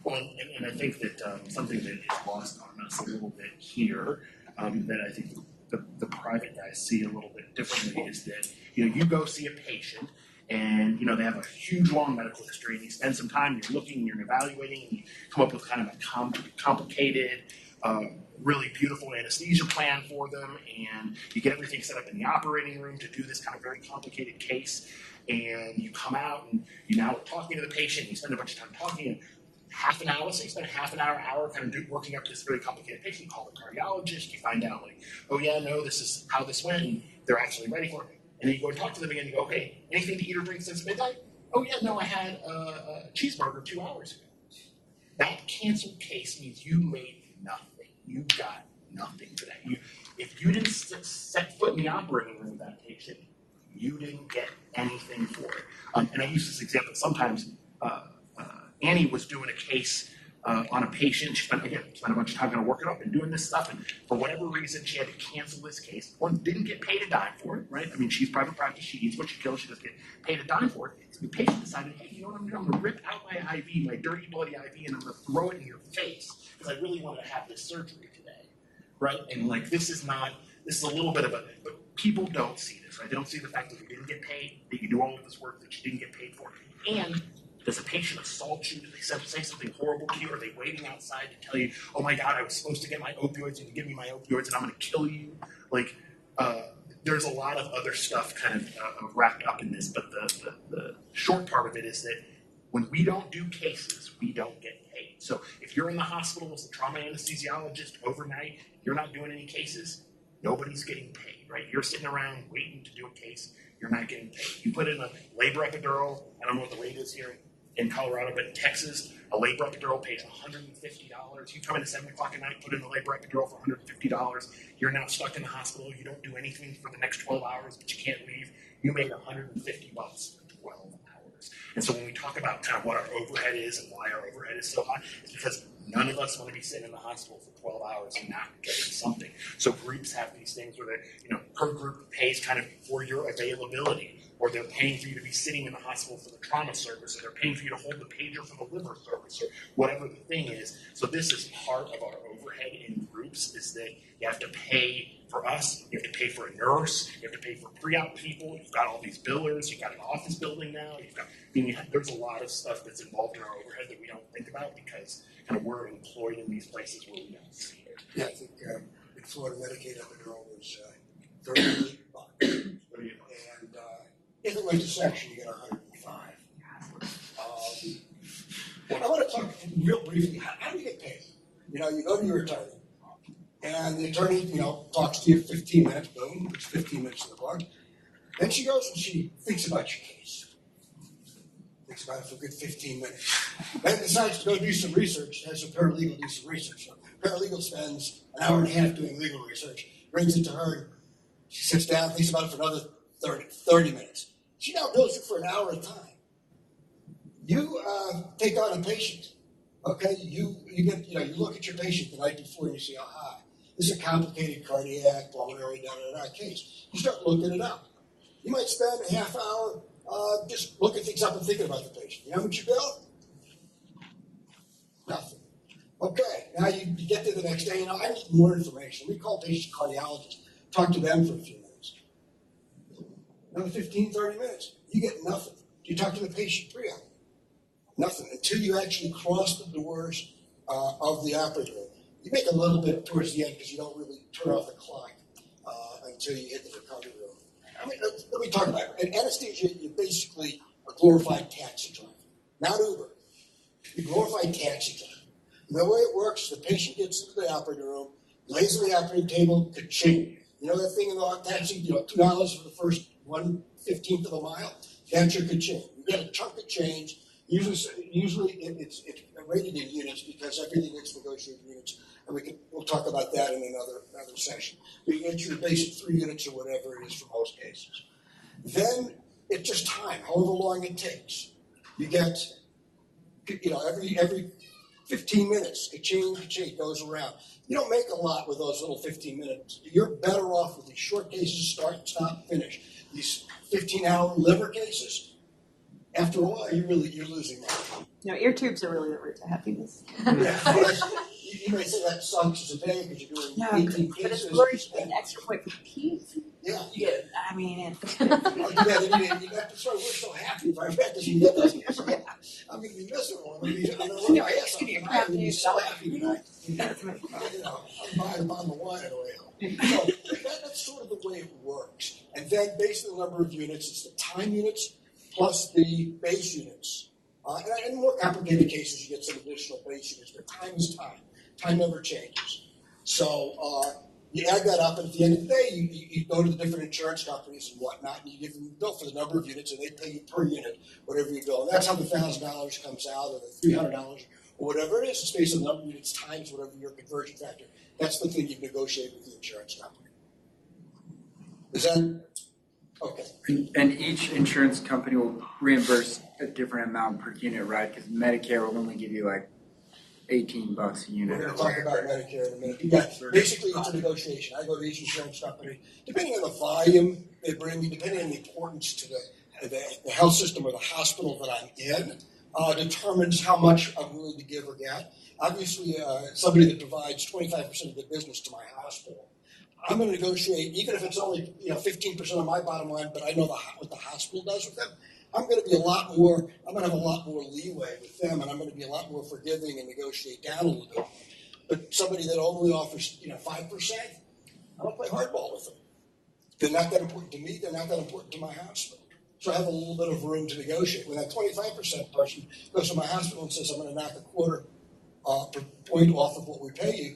Well, and I think that something that is lost on us a little bit here, that I think the private guys see a little bit differently is that, you go see a patient and, they have a huge long medical history and you spend some time, you're looking, you're evaluating, and you come up with kind of a complicated, really beautiful anesthesia plan for them, and you get everything set up in the operating room to do this kind of very complicated case, and you come out and you now are talking to the patient, you spend a bunch of time talking, and half an hour, so you spend a half an hour kind of working up this really complicated patient. You call the cardiologist, you find out like, oh yeah, no, this is how this went, and they're actually ready for it. And then you go and talk to them again, you go, okay, anything to eat or drink since midnight? Oh yeah, no, I had a cheeseburger 2 hours ago. That canceled case means you made nothing. You got nothing for that. If you didn't set foot in the operating room with that patient, you didn't get anything for it. And I use this example sometimes. Annie was doing a case on a patient. She spent a bunch of time kind of working up and doing this stuff. And for whatever reason, she had to cancel this case. One, didn't get paid a dime for it, right? I mean, she's private practice. She eats what she kills. She doesn't get paid a dime for it. So the patient decided, hey, you know what I'm going to do? I'm going to rip out my IV, my dirty, bloody IV, and I'm going to throw it in your face because I really want to have this surgery today, right? And like, this is a little bit of but people don't see this, right? They don't see the fact that you didn't get paid, that you do all of this work that you didn't get paid for. And does a patient assault you? Do they say something horrible to you? Are they waiting outside to tell you, oh my God, I was supposed to get my opioids and you give me my opioids and I'm going to kill you? Like, there's a lot of other stuff kind of wrapped up in this, but the short part of it is that when we don't do cases, we don't get paid. So if you're in the hospital as a trauma anesthesiologist overnight, you're not doing any cases, nobody's getting paid, right? You're sitting around waiting to do a case, you're not getting paid. You put in a labor epidural, I don't know what the rate is here in Colorado, but in Texas, a labor epidural pays $150. You come in at 7 o'clock at night, put in a labor epidural for $150. You're now stuck in the hospital. You don't do anything for the next 12 hours, but you can't leave. You made $150 for 12 hours. And so when we talk about kind of what our overhead is and why our overhead is so high, it's because none of us want to be sitting in the hospital for 12 hours and not getting something. So groups have these things where they, per group pays kind of for your availability, or they're paying for you to be sitting in the hospital for the trauma service, or they're paying for you to hold the pager for the liver service, or whatever the thing is. So this is part of our overhead in groups, is that you have to pay for us, you have to pay for a nurse, you have to pay for pre-op people, you've got all these billers, you've got an office building now, there's a lot of stuff that's involved in our overhead that we don't think about because kind of we're employed in these places where we don't see it. Yeah, I think in Florida, Medicaid epidural was $38. And if it went to section, you get $105. I want to talk real briefly. How do you get paid? You go to your attorney, and the attorney, talks to you for 15 minutes. Boom, it's 15 minutes in the book. Then she goes and she thinks about your case. Thinks about it for a good 15 minutes. Then decides to go do some research. Has a paralegal do some research. So paralegal spends an hour and a half doing legal research. Brings it to her. She sits down, thinks about it for another 30 minutes. She now bills you for an hour at a time. You take on a patient, okay? You get, you look at your patient the night before and you say, aha, this is a complicated cardiac, pulmonary, case. You start looking it up. You might spend a half hour just looking things up and thinking about the patient. You know what you bill? Nothing. Okay, now you get to the next day, I need more information. We call patient cardiologists, talk to them for a few minutes. Another 15, 30 minutes. You get nothing. You talk to the patient pre-op. Nothing until you actually cross the doors of the operating room. You make a little bit towards the end because you don't really turn off the clock until you hit the recovery room. Let me talk about it. In anesthesia, you're basically a glorified taxi driver, not Uber. You're a glorified taxi driver. And the way it works, the patient gets into the operating room, lays on the operating table, ka-ching. You know that thing in the taxi, $2 for the first 1/15 of a mile? That's your ka-ching. You get a chunk of change. Usually it's rated in units because everything gets negotiated in units, and we'll talk about that in another session. But you get your basic 3 units or whatever it is for most cases. Then it's just time, however long it takes. You get, every 15 minutes, ka-ching, goes around. You don't make a lot with those little 15 minutes. You're better off with these short cases, start, stop, finish. These 15-hour liver cases, after a while, you're losing money. No, ear tubes are really the root to happiness. You may say that sucks as a day because you're doing 18 but it's cases. glorious. You get an extra point for peace. Yeah. You get, I mean, That's why we're so happy if I read this. You get those. Yeah, I'm going to be miserable. I'm going to be I'm so happy tonight. I'm on the wine oil. So that's sort of the way it works. And then based on the number of units, it's the time units plus the base units. And in more complicated cases, you get some additional base units, but time is time. Time never changes. So you add that up, and at the end of the day, you go to the different insurance companies and whatnot, and you give them the bill for the number of units, and they pay you per unit, whatever you bill. And that's how the $1,000 comes out, or the $300, or whatever it is. It's based on the number of units times whatever your conversion factor. That's the thing you negotiate with the insurance company. Is that okay? And each insurance company will reimburse a different amount per unit, right? Because Medicare will only give you like $18 a unit. We're going to talk about Medicare in a minute. Yeah, basically, it's a negotiation. I go to each insurance company, depending on the volume they bring me, depending on the importance to the health system or the hospital that I'm in, determines how much I'm willing to give or get. Obviously, somebody that provides 25% of the business to my hospital, I'm going to negotiate, even if it's only 15% of my bottom line, but I know what the hospital does with them. I'm going to be I'm going to have a lot more leeway with them, and I'm going to be a lot more forgiving and negotiate down a little bit. But somebody that only offers 5%, I don't play hardball with them. They're not that important to me. They're not that important to my hospital. So I have a little bit of room to negotiate. When that 25% person goes to my hospital and says, I'm going to knock a quarter per point off of what we pay you,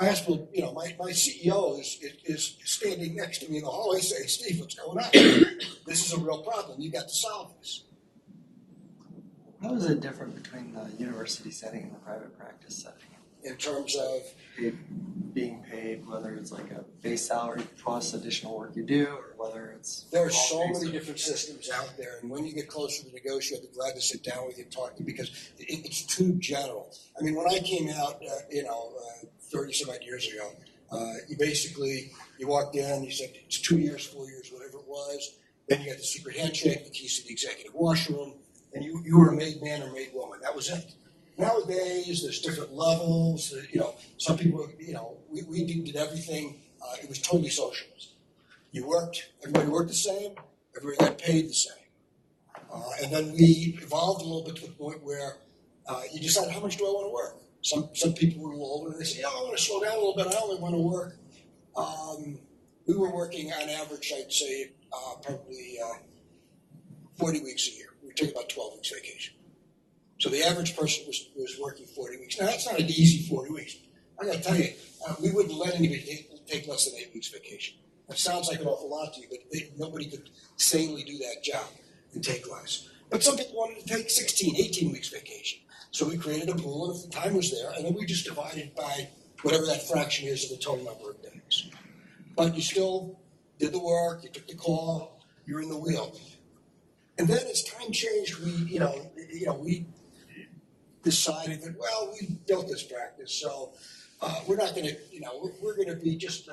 my hospital, my CEO is standing next to me in the hallway saying, Steve, what's going on? This is a real problem. You got to solve this. How is it different between the university setting and the private practice setting? In terms of Being paid, whether it's like a base salary plus additional work you do, or whether it's... There are so many different systems out there, and when you get closer to negotiate, I'd be glad to sit down with you and talk to you because it's too general. I mean, when I came out, 30-some-odd years ago, you walked in, you said it's 2 years, 4 years, whatever it was. Then you got the secret handshake, the keys to the executive washroom, and you were a made man or made woman. That was it. Nowadays, there's different levels. Some people, we did everything. It was totally socialist. Everybody worked the same, everybody got paid the same. And then we evolved a little bit to the point where you decide, how much do I want to work? Some people were a little older and they say, I want to slow down a little bit. I only want to work. We were working on average, I'd say, probably 40 weeks a year. We took about 12 weeks vacation. So the average person was working 40 weeks. Now, that's not an easy 40 weeks. I got to tell you, we wouldn't let anybody take less than 8 weeks vacation. That sounds like an awful lot to you, but nobody could sanely do that job and take less. But some people wanted to take 16, 18 weeks vacation. So we created a pool, and if the time was there, and then we just divided by whatever that fraction is of the total number of days. But you still did the work, you took the call, you're in the wheel. And then as time changed, we decided that, we built this practice, so we're not going to, we're going to be just,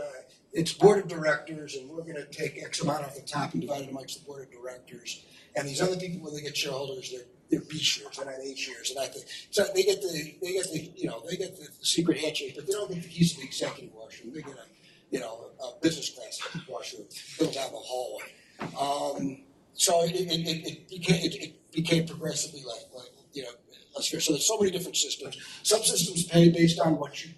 it's board of directors, and we're going to take X amount off the top and divide it amongst the board of directors. And these other people, when they get shareholders, they're B shares, they're not A shares, so they get the secret handshake, but they don't get the keys to the executive washroom. They get a business class washroom built down the hallway. So it became progressively less fair. So there's so many different systems. Some systems pay based on what you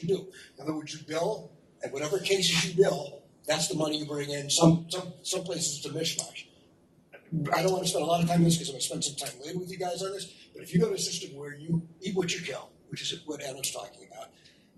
do. In other words, you bill, and whatever cases you bill, that's the money you bring in. Some places it's a mishmash. I don't want to spend a lot of time on this because I'm going to spend some time later with you guys on this. But if you go to a system where you eat what you kill, which is what Anna's talking about,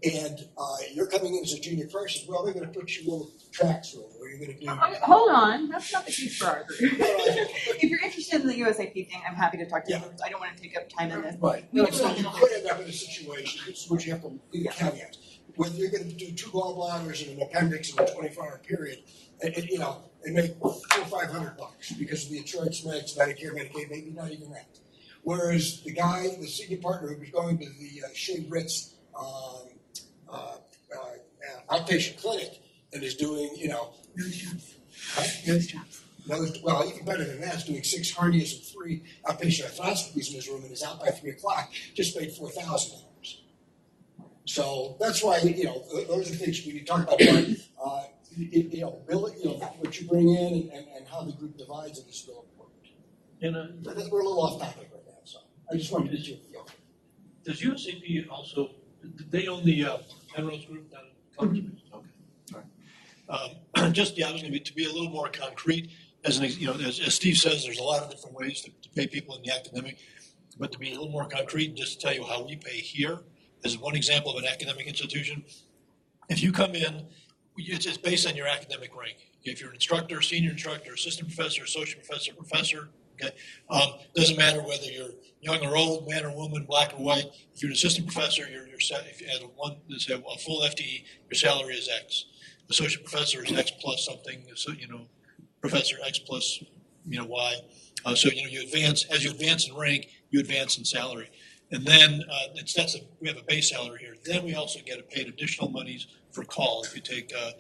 and you're coming in as a junior person, well, they're going to put you in the tracks room where you're going to do. Hold on, that's not the case for our group. If you're interested in the USIP thing, I'm happy to talk to you. I don't want to take up time on this. Right. No, so you could end up in a situation. This is what you have to do the caveats. Whether you're going to do 2 gallbladders and an appendix in a 24-hour period, it make $400 or $500 because of the insurance mix, Medicare, Medicaid, maybe not even that. Whereas the senior partner who was going to the Shea Ritz outpatient clinic and is doing, well, even better than that, is doing 6 hernias and 3 outpatient arthroscopies in his room and is out by 3 o'clock, just made $4,000. So that's why, those are things when you talk about what you bring in and how the group divides it is still important. But we're a little off topic right now, so I just wanted to get your feel. Does USAP also, did they own the Penrose Group down in Columbus? Okay, all right. I was going to be a little more concrete. As Steve says, there's a lot of different ways to pay people in the academic, but to be a little more concrete, just to tell you how we pay here, as one example of an academic institution. If you come in, it's based on your academic rank. If you're an instructor, senior instructor, assistant professor, associate professor, okay, doesn't matter whether you're young or old, man or woman, black or white. If you're an assistant professor, you're set. If you had a full FTE, your salary is X. Associate professor is X plus something. So professor X plus Y. So you advance as you advance in rank, you advance in salary. And then we have a base salary here. Then we also get paid additional monies for call. If you take a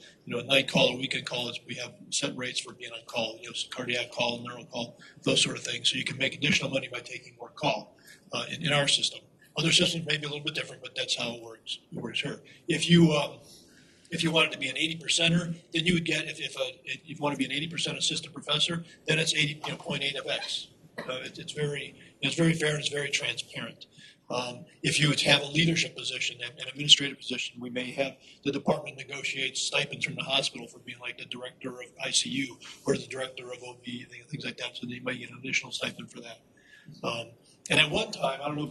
night call or weekend call, we have set rates for being on call. Cardiac call, neural call, those sort of things. So you can make additional money by taking more call in our system. Other systems may be a little bit different, but that's how it works. It works here. If you wanted to be an 80%er, then you would get if you want to be an 80% assistant professor, then it's 0.8 of X. It's very fair and it's very transparent. If you would have a leadership position, an administrative position, we may have the department negotiate stipends from the hospital for being like the director of ICU or the director of OB, things like that. So they might get an additional stipend for that. And at one time, I don't know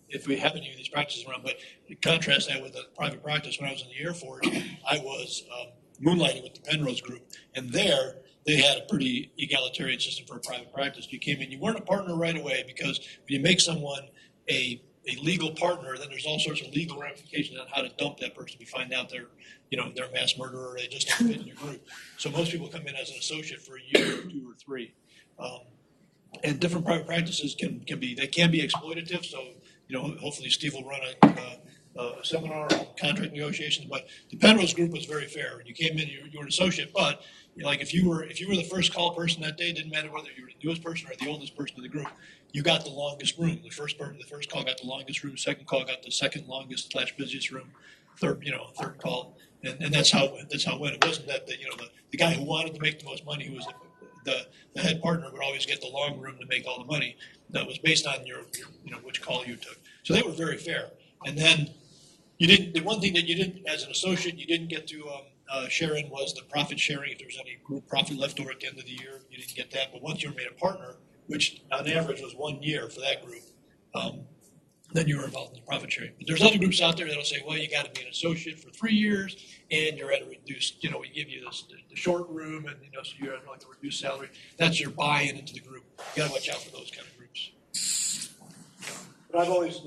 if we have any of these practices around, but contrast that with a private practice. When I was in the Air Force, I was moonlighting with the Penrose Group, and there they had a pretty egalitarian system for a private practice. You came in, you weren't a partner right away because when you make someone a legal partner, then there's all sorts of legal ramifications on how to dump that person. You find out they're a mass murderer, or they just don't fit in your group. So most people come in as an associate for a year or 2 or 3. And different private practices can be exploitative. So hopefully Steve will run a seminar on contract negotiations. But the Penrose Group was very fair. When you came in, you were an associate, but if you were the first call person that day, it didn't matter whether you were the newest person or the oldest person in the group. You got the longest room. The first call got the longest room. Second call got the second longest / busiest room. Third call, and that's how it went. It wasn't that the guy who wanted to make the most money, who was the head partner, would always get the long room to make all the money. That was based on your which call you took. So they were very fair. And then the one thing that you didn't, as an associate, you didn't get to share in was the profit sharing. If there was any group profit left over at the end of the year, you didn't get that. But once you were made a partner, which on average was 1 year for that group, then you were involved in the profit sharing. But there's other groups out there that'll say, well, you got to be an associate for 3 years, and you're at a reduced, we give you the short room, and so you're at like a reduced salary. That's your buy-in into the group. You got to watch out for those kind of groups. But I've always,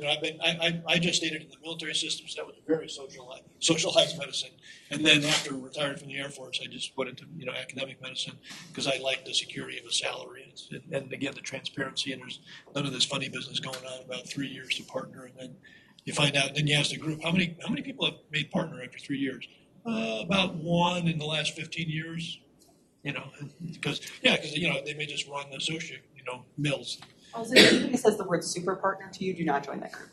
I just stayed in the military system, so that was very socialized medicine. And then after retiring from the Air Force, I just went into, academic medicine because I liked the security of a salary. And again, the transparency, and there's none of this funny business going on about 3 years to partner. And then you find out, and then you ask the group, how many people have made partner after 3 years? About 1 in the last 15 years, because they may just run the associate, mills. Also, if anybody says the word super partner to you, do not join that group.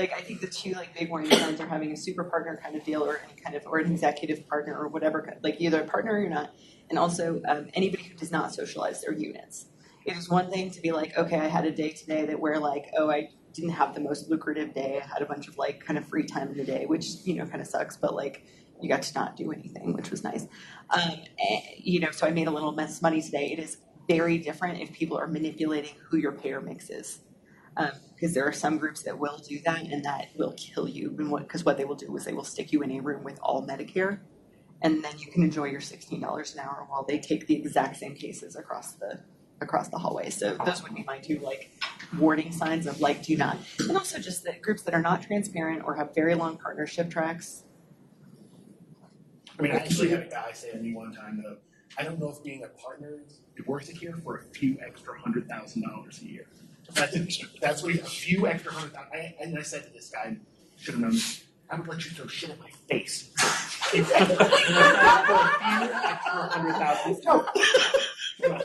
I think the two big warning signs are having a super partner kind of deal or any kind of or an executive partner or whatever, either a partner or you're not. And also anybody who does not socialize their units. It is one thing to be okay, I had a day today that where I didn't have the most lucrative day. I had a bunch of kind of free time in the day, which kind of sucks, but you got to not do anything, which was nice. So I made a little less money today. It is very different if people are manipulating who your payer mix is. Because there are some groups that will do that, and that will kill you. Because what they will do is they will stick you in a room with all Medicare, and then you can enjoy your $16 an hour while they take the exact same cases across the hallway. So those would be my two warning signs of do not. And also just the groups that are not transparent or have very long partnership tracks. I actually had a guy say to me one time, I don't know if being a partner is worth it here for a few extra $100,000 a year. That's what a few extra $100,000. And I said to this guy, should have known this, I would let you throw shit in my face. For a few extra $100,000. No.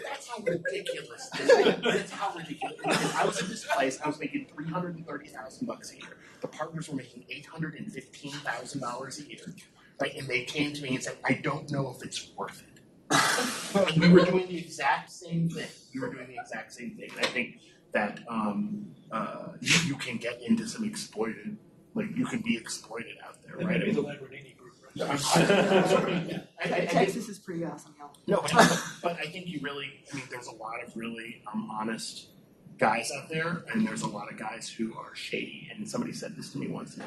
That's how ridiculous this is. That's how ridiculous. I was in this place, I was making $330,000 a year. The partners were making $815,000 a year. Right? And they came to me and said, I don't know if it's worth it. And we were doing the exact same thing. And I think that you can get into some exploited, like you can be exploited out there, right? Maybe the Lamborghini group, right? Texas is pretty awesome, y'all. No, but I think there's a lot of really honest guys out there, and there's a lot of guys who are shady. And somebody said this to me once, and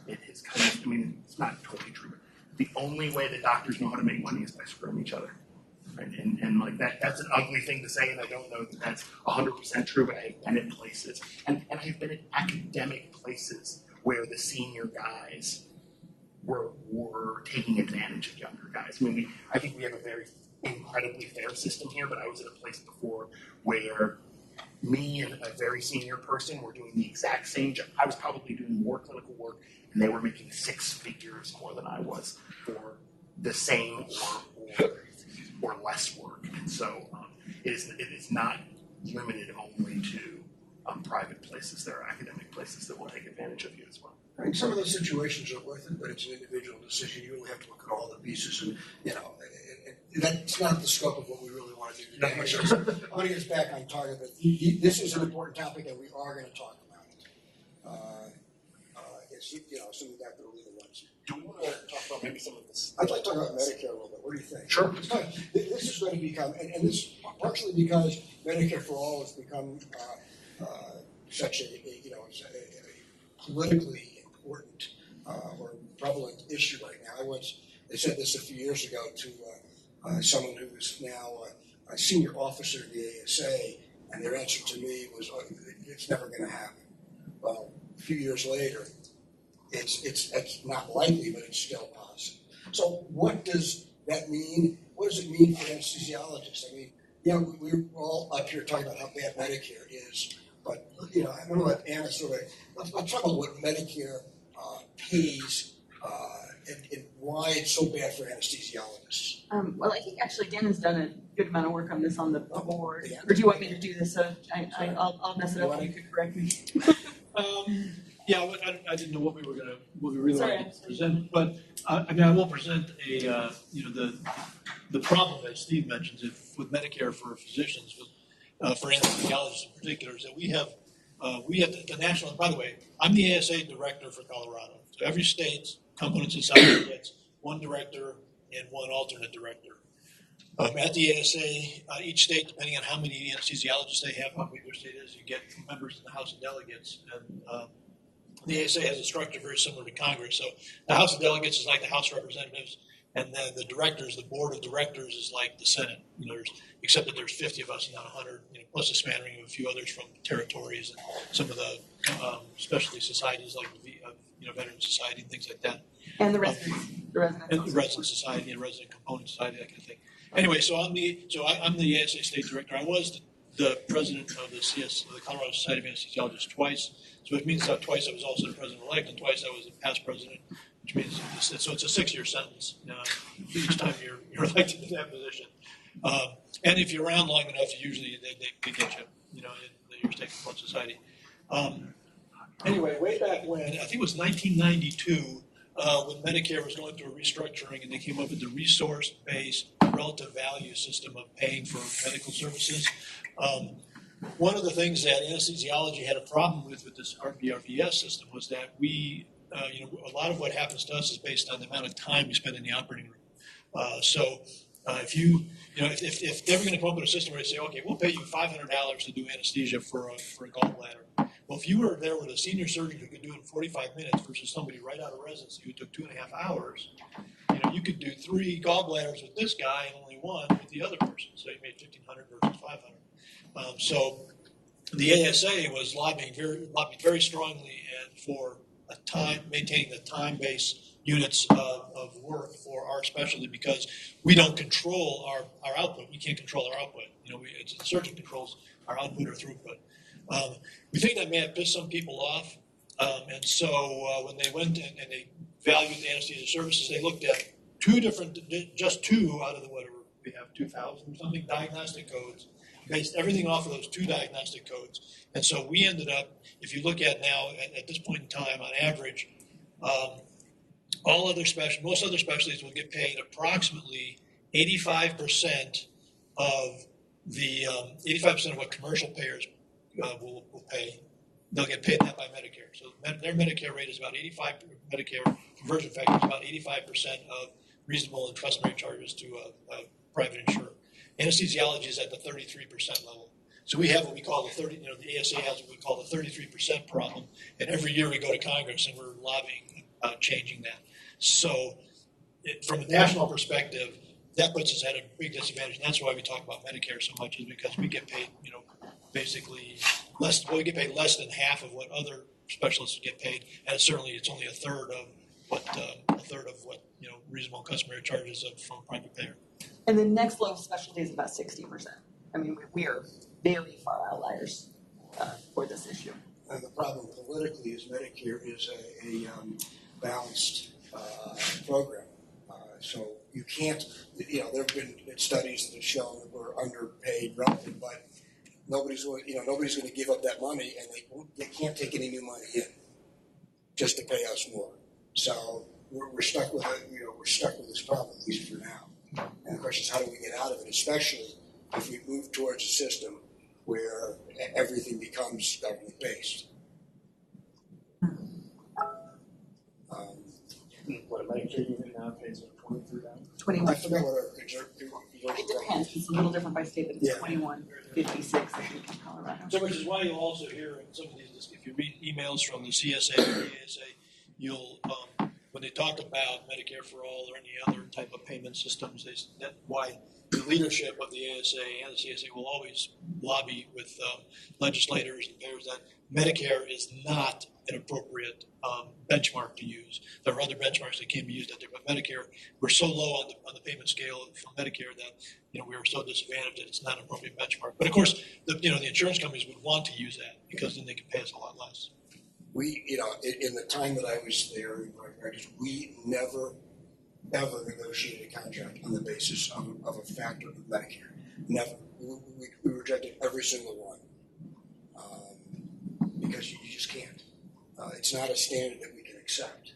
it is kind of, it's not totally true, but the only way that doctors know how to make money is by screwing each other. Right? And like that's an ugly thing to say, and I don't know that that's 100% true, but I've been at places, and I've been at academic places where the senior guys were taking advantage of younger guys. I think we have a very incredibly fair system here, but I was at a place before where me and a very senior person were doing the exact same job. I was probably doing more clinical work, and they were making 6 figures more than I was for the same or less work. And so it is not limited only to private places. There are academic places that will take advantage of you as well. I mean, some of those situations are worth it, but it's an individual decision. You really have to look at all the pieces, and that's not the scope of what we really want to do today. So I'm going to get us back on target, but this is an important topic, and we are going to talk about it. It's assuming that the legal ones. Do we want to talk about maybe some of this? I'd like to talk about Medicare a little bit. What do you think? Sure. This is going to become, and this partially because Medicare for All has become such a politically important or prevalent issue right now. I said this a few years ago to someone who is now a senior officer in the ASA, and their answer to me was, "It's never going to happen." Well, a few years later, it's not likely, but it's still possible. So, what does that mean? What does it mean for anesthesiologists? I mean, we're all up here talking about how bad Medicare is, but I'm going to let Anna let's talk about what Medicare pays and why it's so bad for anesthesiologists. Well, I think actually Dan has done a good amount of work on this on the board. Yeah. Or do you want me to do this? So I'll mess it up and you could correct me. I didn't know what we really wanted to present, but I will present the problem that Steve mentions with Medicare for physicians, for anesthesiologists in particular, is that we have the national. By the way, I'm the ASA director for Colorado. So every state, component society gets one director and one alternate director. At the ASA, each state, depending on how many anesthesiologists they have, how big their state is, you get members in the House of Delegates. And the ASA has a structure very similar to Congress. So the House of Delegates is like the House of Representatives, and then the directors, the board of directors, is like the Senate. Except that there's 50 of us and not 100, plus a smattering of a few others from territories and some of the specialty societies like the Veteran Society and things like that. And the residents. And the Resident Society and Resident Component Society, that kind of thing. Anyway, I'm the ASA State Director. I was the president of the Colorado Society of Anesthesiologists twice. So it means that twice I was also the president-elect, and twice I was the past president, which means it's a 6-year sentence each time you're elected to that position. And if you're around long enough, usually they get you, you're taking from society. Anyway, way back when, I think it was 1992, when Medicare was going through a restructuring, and they came up with the resource-based relative value system of paying for medical services. One of the things that anesthesiology had a problem with this RVRVS system was that a lot of what happens to us is based on the amount of time you spend in the operating room. If they were going to come up with a system where they say, okay, we'll pay you $500 to do anesthesia for a gallbladder. Well, if you were there with a senior surgeon who could do it in 45 minutes versus somebody right out of residency who took 2.5 hours, you could do 3 gallbladders with this guy and only 1 with the other person. So you made $1,500 versus $500. So the ASA was lobbied very strongly for maintaining the time-based units of work for our our specialty because we don't control our output. We can't control our output. It's the surgeon controls our output or throughput. We think that may have pissed some people off, and so when they went and they valued the anesthesia services, they looked at just two out of the whatever we have 2,000 or something diagnostic codes, based everything off of those two diagnostic codes, and so we ended up, if you look at now at this point in time, on average, most other specialties will get paid approximately 85% of the 85% of what commercial payers will pay. They'll get paid that by Medicare. So their Medicare rate is about 85. Medicare conversion factor is about 85% of reasonable and customary charges to a private insurer. Anesthesiology is at the 33% level. So we have what we call the ASA has what we call the 33% problem, and every year we go to Congress and we're lobbying changing that. So from a national perspective, that puts us at a big disadvantage, and that's why we talk about Medicare so much, is because we get paid, basically less. Well, we get paid less than half of what other specialists get paid, and it's only a third of what reasonable customary charges from private payer. And the next level specialty is about 60%. I mean, we are very far outliers for this issue. And the problem politically is Medicare is a balanced program. So you can't, there have been studies that have shown that we're underpaid roughly, but nobody's going to give up that money, and they can't take any new money in just to pay us more. So we're stuck with it. We're stuck with this problem, at least for now. And the question is, how do we get out of it, especially if we move towards a system where everything becomes government-based? What a Medicare unit now pays $23. 21. I forgot what It depends. It's a little different by state, but it's 21.56 I think in Colorado. So, which is why you'll also hear in some of these, if you read emails from the CSA or the ASA, you'll when they talk about Medicare for All or any other type of payment systems, that's why the leadership of the ASA and the CSA will always lobby with legislators and payers that Medicare is not an appropriate benchmark to use. There are other benchmarks that can be used out there, but Medicare, we're so low on the payment scale from Medicare that we are so disadvantaged that it's not an appropriate benchmark. But of course, the insurance companies would want to use that because then they can pay us a lot less. We, in the time that I was there in my practice, we never, ever negotiated a contract on the basis of a factor of Medicare. Never. We rejected every single one because you just can't. It's not a standard that we can accept.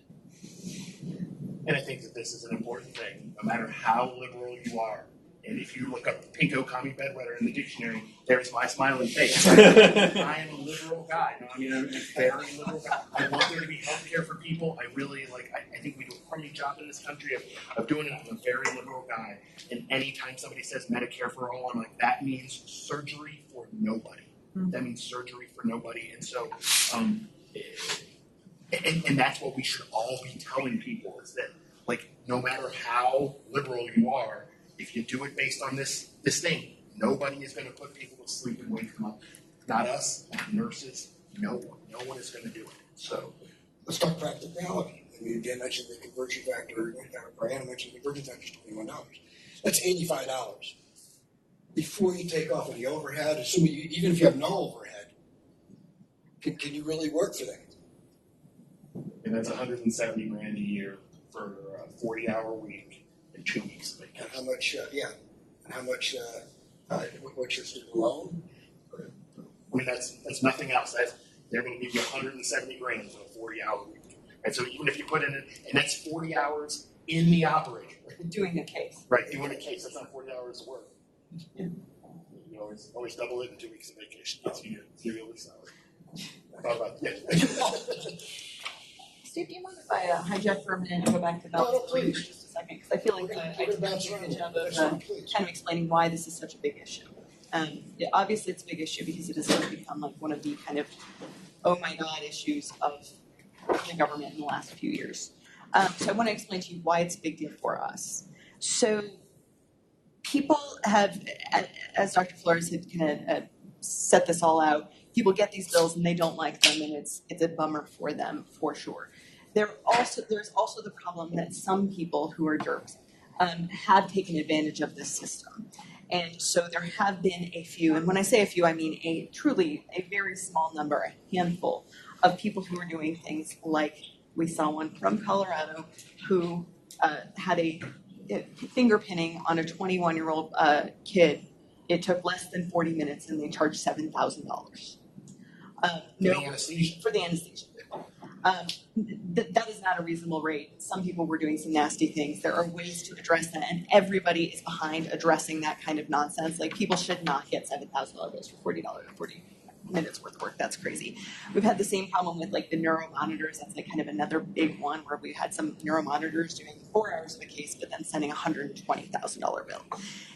And I think that this is an important thing, no matter how liberal you are. And if you look up pinko commie bedwetter in the dictionary, there's my smiling face. I am a liberal guy. I'm a very liberal guy. I want there to be health care for people. I really I think we do a crummy job in this country of doing it. I'm a very liberal guy. And anytime somebody says Medicare for all, I'm like, that means surgery for nobody. That means surgery for nobody. And so, and that's what we should all be telling people, is that, no matter how liberal you are, if you do it based on this thing, nobody is going to put people to sleep and wake them up. Not us, not nurses, no one. No one is going to do it. So let's talk practicality. Dan mentioned the conversion factor, Brianna mentioned the conversion factor is $21. That's $85. Before you take off any overhead, assuming even if you have no overhead, can you really work for that? And that's $170,000 a year for a 40-hour week and 2 weeks of vacation. And how much? And how much? What's your student loan? I mean, that's nothing else. They're going to give you $170,000 for a 40-hour week. And so even if you put in it, and that's 40 hours in the operating room. Doing a case. Right, doing a case. That's not 40 hours of work. Yeah. You always double it in 2 weeks of vacation. That's your yearly salary. Steve, do you mind if I hijack for a minute and go back to balance for just a second? Because I feel like I did a good job of kind of explaining why this is such a big issue. Obviously, it's a big issue because it has become one of the kind of, oh my God, issues of the government in the last few years. So I want to explain to you why it's a big deal for us. So people have, as Dr. Flores had kind of set this all out, people get these bills and they don't like them, and it's a bummer for them, for sure. There's also the problem that some people who are jerks have taken advantage of this system. And so there have been a few, and when I say a few, I mean a very small number, a handful of people who are doing things like we saw one from Colorado who had a finger pinning on a 21-year-old kid. It took less than 40 minutes and they charged $7,000. For the anesthesia. That is not a reasonable rate. Some people were doing some nasty things. There are ways to address that, and everybody is behind addressing that kind of nonsense. Like, people should not get $7,000 bills for $40 minutes worth of work. That's crazy. We've had the same problem with like the neuromonitors. That's like kind of another big one where we had some neuromonitors doing 4 hours of a case, but then sending a $120,000 bill.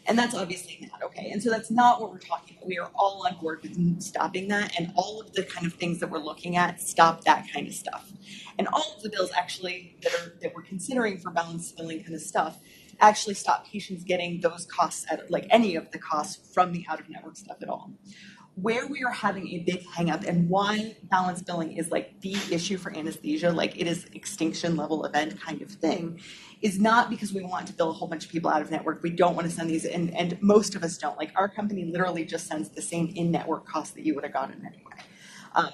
And that's obviously not okay. And so that's not what we're talking about. We are all on board with stopping that, and all of the kind of things that we're looking at stop that kind of stuff. And all of the bills actually that we're considering for balance billing kind of stuff actually stop patients getting those costs at like any of the costs from the out-of-network stuff at all. Where we are having a big hang up and why balance billing is like the issue for anesthesia, like it is extinction level event kind of thing, is not because we want to bill a whole bunch of people out of network. We don't want to send these, and most of us don't. Like, our company literally just sends the same in-network cost that you would have gotten anyway.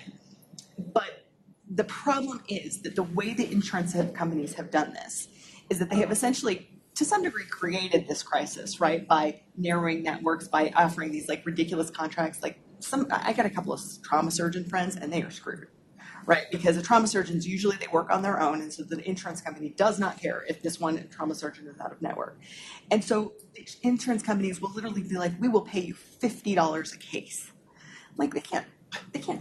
But the problem is that the way the insurance companies have done this is that they have essentially, to some degree, created this crisis, right? By narrowing networks, by offering these like ridiculous contracts. Like, I got a couple of trauma surgeon friends and they are screwed, right? Because the trauma surgeons, usually they work on their own, and so the insurance company does not care if this one trauma surgeon is out of network. And so the insurance companies will literally be like, we will pay you $50 a case. Like, they can't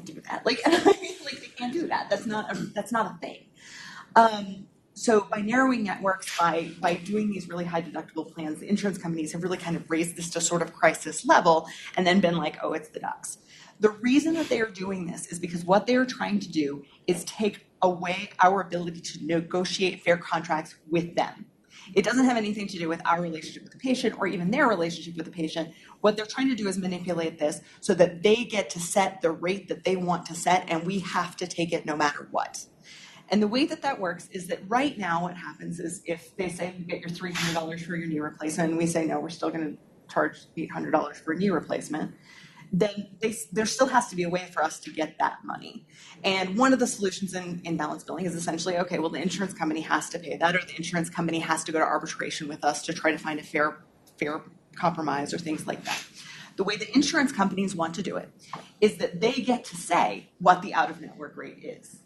do that. Like, like they can't do that. That's not a thing. So by narrowing networks, by doing these really high deductible plans, the insurance companies have really kind of raised this to sort of crisis level and then been like, oh, it's the ducks. The reason that they are doing this is because what they are trying to do is take away our ability to negotiate fair contracts with them. It doesn't have anything to do with our relationship with the patient or even their relationship with the patient. What they're trying to do is manipulate this so that they get to set the rate that they want to set, and we have to take it no matter what. And the way that that works is that right now what happens is if they say you get your $300 for your knee replacement, and we say, no, we're still going to charge $800 for a knee replacement, then there still has to be a way for us to get that money. And one of the solutions in balance billing is essentially, okay, well, the insurance company has to pay that, or the insurance company has to go to arbitration with us to try to find a fair compromise or things like that. The way the insurance companies want to do it is that they get to say what the out-of-network rate is.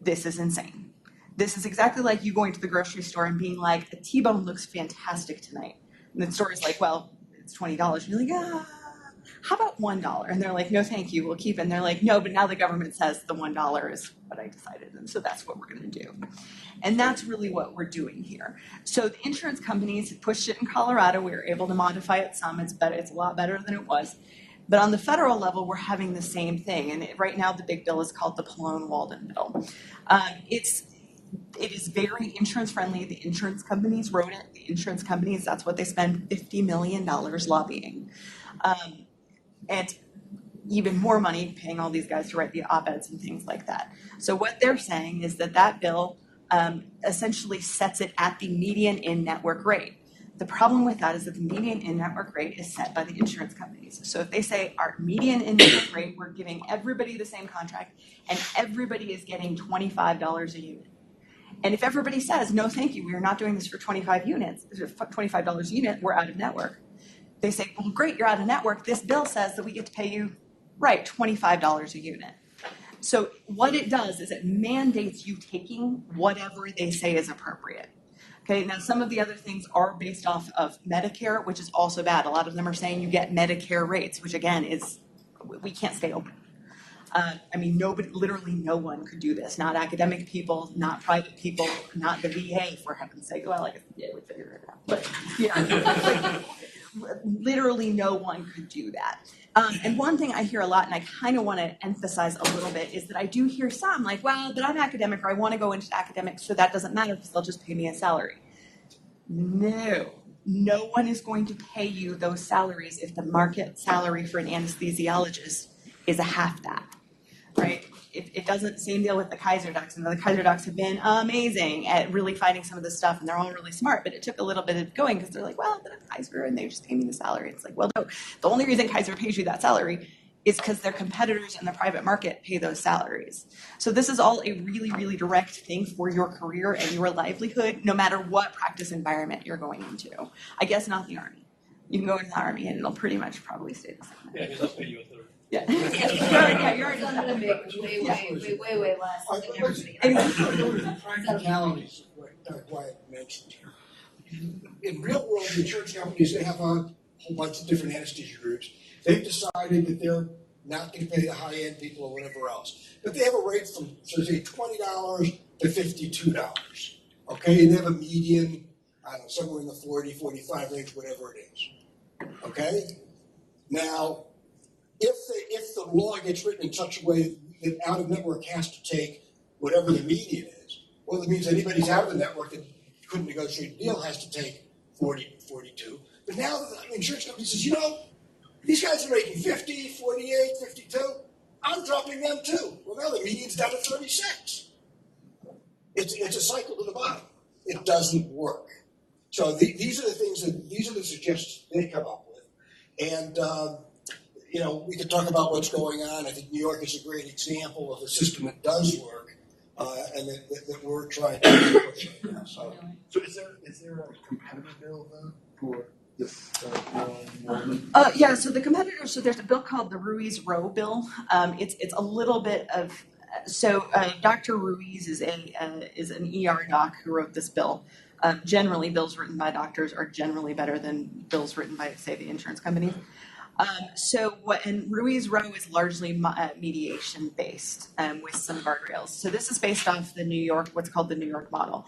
This is insane. This is exactly like you going to the grocery store and being like, a T-bone looks fantastic tonight. And the store is like, well, it's $20. And you're like, how about $1? And they're like, no, thank you, we'll keep it. And they're like, no, but now the government says the $1 is what I decided. And so that's what we're going to do. And that's really what we're doing here. So the insurance companies pushed it in Colorado. We were able to modify it some. It's a lot better than it was. But on the federal level, we're having the same thing. And right now, the big bill is called the Pallone-Walden bill. It is very insurance friendly. The insurance companies wrote it. The insurance companies, that's what they spend $50 million lobbying. And even more money paying all these guys to write the op-eds and things like that. So what they're saying is that bill essentially sets it at the median in-network rate. The problem with that is that the median in-network rate is set by the insurance companies. So if they say our median in-network rate, we're giving everybody the same contract, and everybody is getting $25 a unit. And if everybody says, no, thank you, we are not doing this for $25 a unit, we're out of network. They say, well, great, you're out of network. This bill says that we get to pay you, right, $25 a unit. So what it does is it mandates you taking whatever they say is appropriate. Okay, now some of the other things are based off of Medicare, which is also bad. A lot of them are saying you get Medicare rates, which again is, we can't stay open. Literally no one could do this. Not academic people, not private people, not the VA, for heaven's sake. Well, I guess the VA would figure it out. But yeah, literally no one could do that. And one thing I hear a lot, and I kind of want to emphasize a little bit, is that I do hear some like, well, but I'm academic, or I want to go into academics, so that doesn't matter because they'll just pay me a salary. No one is going to pay you those salaries if the market salary for an anesthesiologist is a half that. right? It doesn't, same deal with the Kaiser docs, and the Kaiser docs have been amazing at really fighting some of this stuff, and they're all really smart, but it took a little bit of going because they're like, well, but I'm Kaiser, and they just pay me the salary. It's like, well, no, the only reason Kaiser pays you that salary is because their competitors in the private market pay those salaries. So this is all a really, really direct thing for your career and your livelihood, no matter what practice environment you're going into. I guess not the Army. You can go into the Army and it'll pretty much probably stay the same. Yeah, because they'll pay you a third. Yeah. You're already It's gonna make way less than everybody else. Practicalities of what Doug Wyatt mentioned here. In real world insurance companies, they have a whole bunch of different anesthesia groups. They've decided that they're not going to pay the high-end people or whatever else. But they have a rate from, so say, $20 to $52. Okay, and they have a median, I don't know, somewhere in the 40, 45 range, whatever it is. Okay? Now, if the law gets written in such a way that out-of-network has to take whatever the median is, well, it means anybody out of the network that couldn't negotiate a deal has to take 40, 42. But now the insurance company says, you know, these guys are making 50, 48, 52. I'm dropping them too. Well, now the median's down to 36. It's a cycle to the bottom. It doesn't work. So these are the suggestions they come up with. And, you know, we could talk about what's going on. I think New York is a great example of a system that does work and that we're trying to push right now. So is there a competitor bill though for this Yeah, so the competitors, so there's a bill called the Ruiz-Rowe bill. It's a little bit of, Dr. Ruiz is an ER doc who wrote this bill. Generally, bills written by doctors are generally better than bills written by, say, the insurance companies. And Ruiz-Rowe is largely mediation based with some guardrails. So this is based off the New York, what's called the New York model.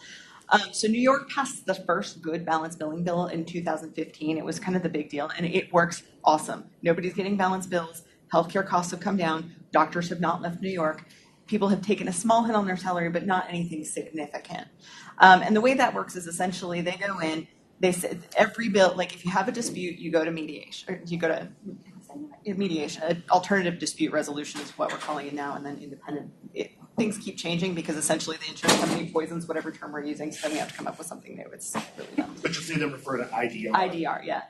So New York passed the first good balanced billing bill in 2015. It was kind of the big deal, and it works awesome. Nobody's getting balanced bills. Healthcare costs have come down. Doctors have not left New York. People have taken a small hit on their salary, but not anything significant. And the way that works is essentially they go in, they say every bill, like if you have a dispute, you go to mediation, or you go to mediation. Alternative dispute resolution is what we're calling it now, and then independent. Things keep changing because essentially the insurance company poisons whatever term we're using, so then we have to come up with something new. It's really dumb. But you'll see them refer to IDR. IDR, yeah.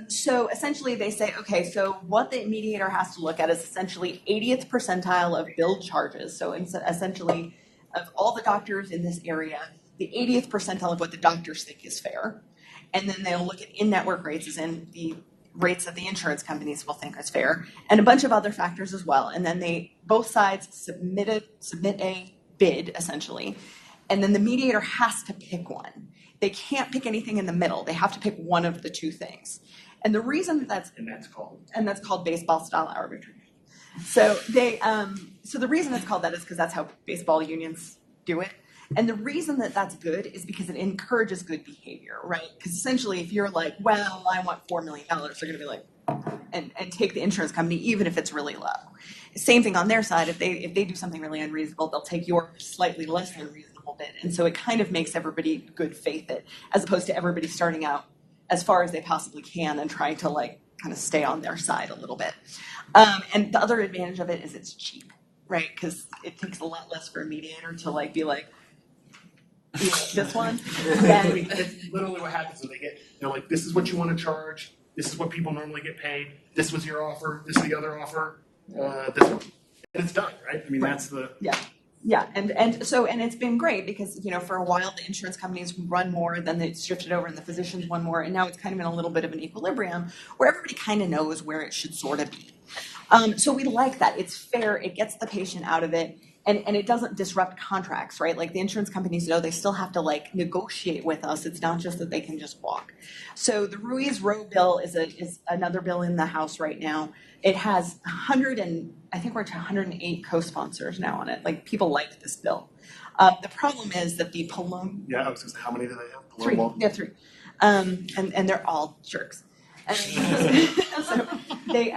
So essentially they say, okay, so what the mediator has to look at is essentially 80th percentile of billed charges. So essentially of all the doctors in this area, the 80th percentile of what the doctors think is fair. And then they'll look at in-network rates, as in the rates that the insurance companies will think is fair, and a bunch of other factors as well. And then both sides submit a bid, essentially, and then the mediator has to pick one. They can't pick anything in the middle. They have to pick one of the two things. And the reason that's called baseball style arbitration. So the reason it's called that is because that's how baseball unions do it. And the reason that that's good is because it encourages good behavior, right? Because essentially if you're like, well, I want $4 million, they're going to be like, and take the insurance company, even if it's really low. Same thing on their side. If they do something really unreasonable, they'll take your slightly less than reasonable bid. And so it kind of makes everybody good faith it, as opposed to everybody starting out as far as they possibly can and trying to like kind of stay on their side a little bit. And the other advantage of it is it's cheap, right? Because it takes a lot less for a mediator to like be like, this one. And it's literally what happens when they're like, this is what you want to charge. This is what people normally get paid. This was your offer. This is the other offer. This one. And it's done, right? I mean, that's the. Yeah. And it's been great because, for a while the insurance companies run more, then they shifted over and the physicians won more. And now it's kind of in a little bit of an equilibrium where everybody kind of knows where it should sort of be. So we like that. It's fair. It gets the patient out of it. And it doesn't disrupt contracts, right? Like the insurance companies know they still have to like negotiate with us. It's not just that they can just walk. So the Ruiz-Rowe bill is another bill in the House right now. It has 108 co-sponsors now on it. Like people like this bill. The problem is that the Palone. Yeah, I was going to say, how many do they have? Three. Yeah, 3. And they're all jerks. And so they.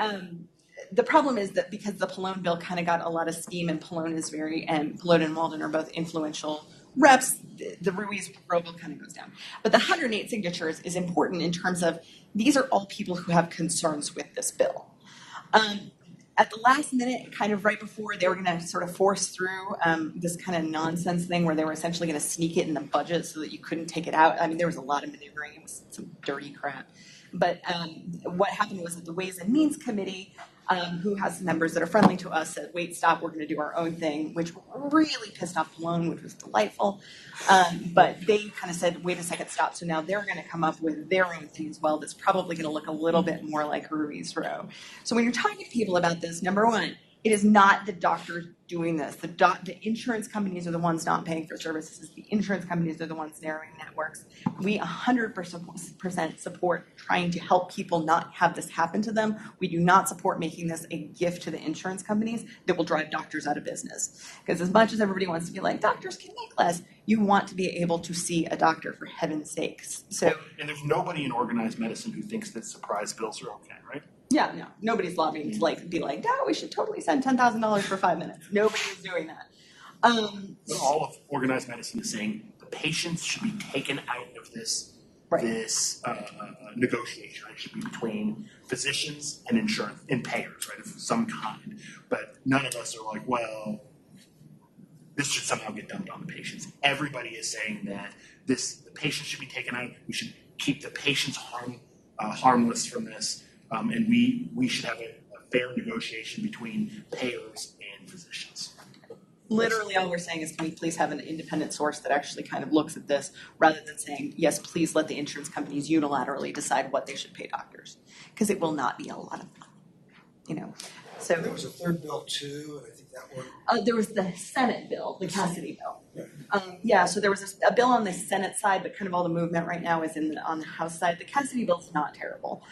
The problem is that because the Palone bill kind of got a lot of steam, and Palone and Walden are both influential reps, the Ruiz-Rowe bill kind of goes down. But the 108 signatures is important in terms of these are all people who have concerns with this bill. At the last minute, kind of right before they were going to sort of force through this kind of nonsense thing where they were essentially going to sneak it in the budget so that you couldn't take it out. I mean, there was a lot of maneuvering. It was some dirty crap. But what happened was that the Ways and Means Committee, who has members that are friendly to us, said, wait, stop, we're going to do our own thing, which really pissed off Malone, which was delightful. But they kind of said, wait a second, stop. So now they're going to come up with their own thing as well that's probably going to look a little bit more like Ruby's Row. So when you're talking to people about this, number one, it is not the doctors doing this. The insurance companies are the ones not paying for services. The insurance companies are the ones narrowing networks. We 100% support trying to help people not have this happen to them. We do not support making this a gift to the insurance companies that will drive doctors out of business. Because as much as everybody wants to be like, doctors can make less, you want to be able to see a doctor, for heaven's sakes. So, and there's nobody in organized medicine who thinks that surprise bills are okay, right? yeah, no, nobody's lobbying to be like, no, we should totally send $10,000 for 5 minutes. Nobody is doing that. But all of organized medicine is saying the patients should be taken out of this negotiation. It should be between physicians and insurance and payers, right, of some kind. But none of us are like, well, this should somehow get dumped on the patients. Everybody is saying that the patients should be taken out. We should keep the patients harmless from this. And we should have a fair negotiation between payers and physicians. Literally all we're saying is, can we please have an independent source that actually kind of looks at this rather than saying, yes, please let the insurance companies unilaterally decide what they should pay doctors. Because it will not be a lot of fun, So There was a third bill too, and I think that one. there was the Senate bill, the Cassidy bill. Yeah. So there was a bill on the Senate side, but kind of all the movement right now is on the House side. The Cassidy bill is not terrible.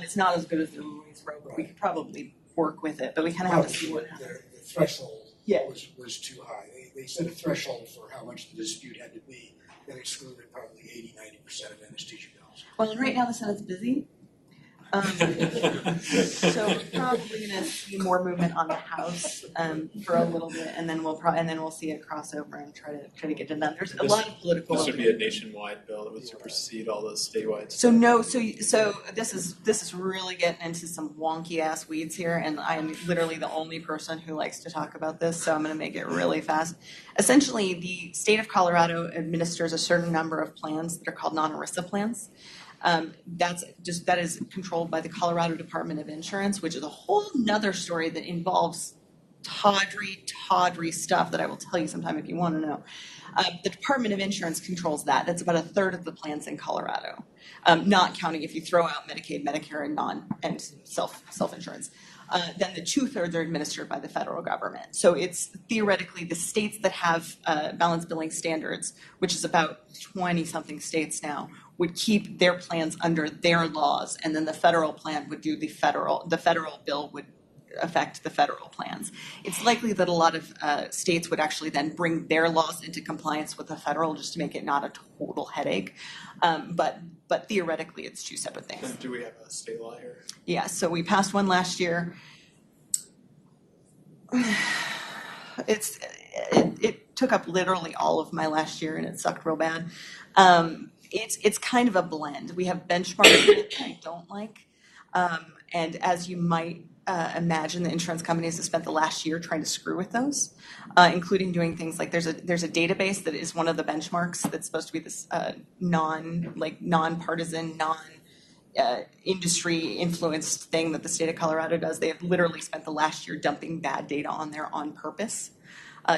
It's not as good as the Ruiz Road, but we could probably work with it. But we kind of have to see what happens. The threshold Yeah. was too high. They set a threshold for how much the dispute had to be that excluded probably 80-90% of anesthesia bills. Well, and right now the Senate's busy. So we're probably going to see more movement on the House for a little bit, and then we'll see it cross over and try to get it done. There's a lot of political. This would be a nationwide bill that would supersede all those statewide. So no, so this is really getting into some wonky ass weeds here, and I'm literally the only person who likes to talk about this, so I'm going to make it really fast. Essentially, the state of Colorado administers a certain number of plans that are called non-ERISA plans. That is controlled by the Colorado Department of Insurance, which is a whole nother story that involves tawdry stuff that I will tell you sometime if you want to know. The Department of Insurance controls that. That's about a third of the plans in Colorado, not counting if you throw out Medicaid, Medicare, and self-insurance. Then the 2/3 are administered by the federal government. So it's theoretically the states that have balanced billing standards, which is about 20-something states now, would keep their plans under their laws, and then the federal plan would do the federal bill would affect the federal plans. It's likely that a lot of states would actually then bring their laws into compliance with the federal just to make it not a total headache. But theoretically, it's two separate things. And do we have a state law here? Yeah, so we passed one last year. It took up literally all of my last year, and it sucked real bad. It's kind of a blend. We have benchmarks that I don't like, and as you might imagine, the insurance companies have spent the last year trying to screw with those, including doing things like there's a database that is one of the benchmarks that's supposed to be this nonpartisan, industry influenced thing that the state of Colorado does. They have literally spent the last year dumping bad data on there on purpose,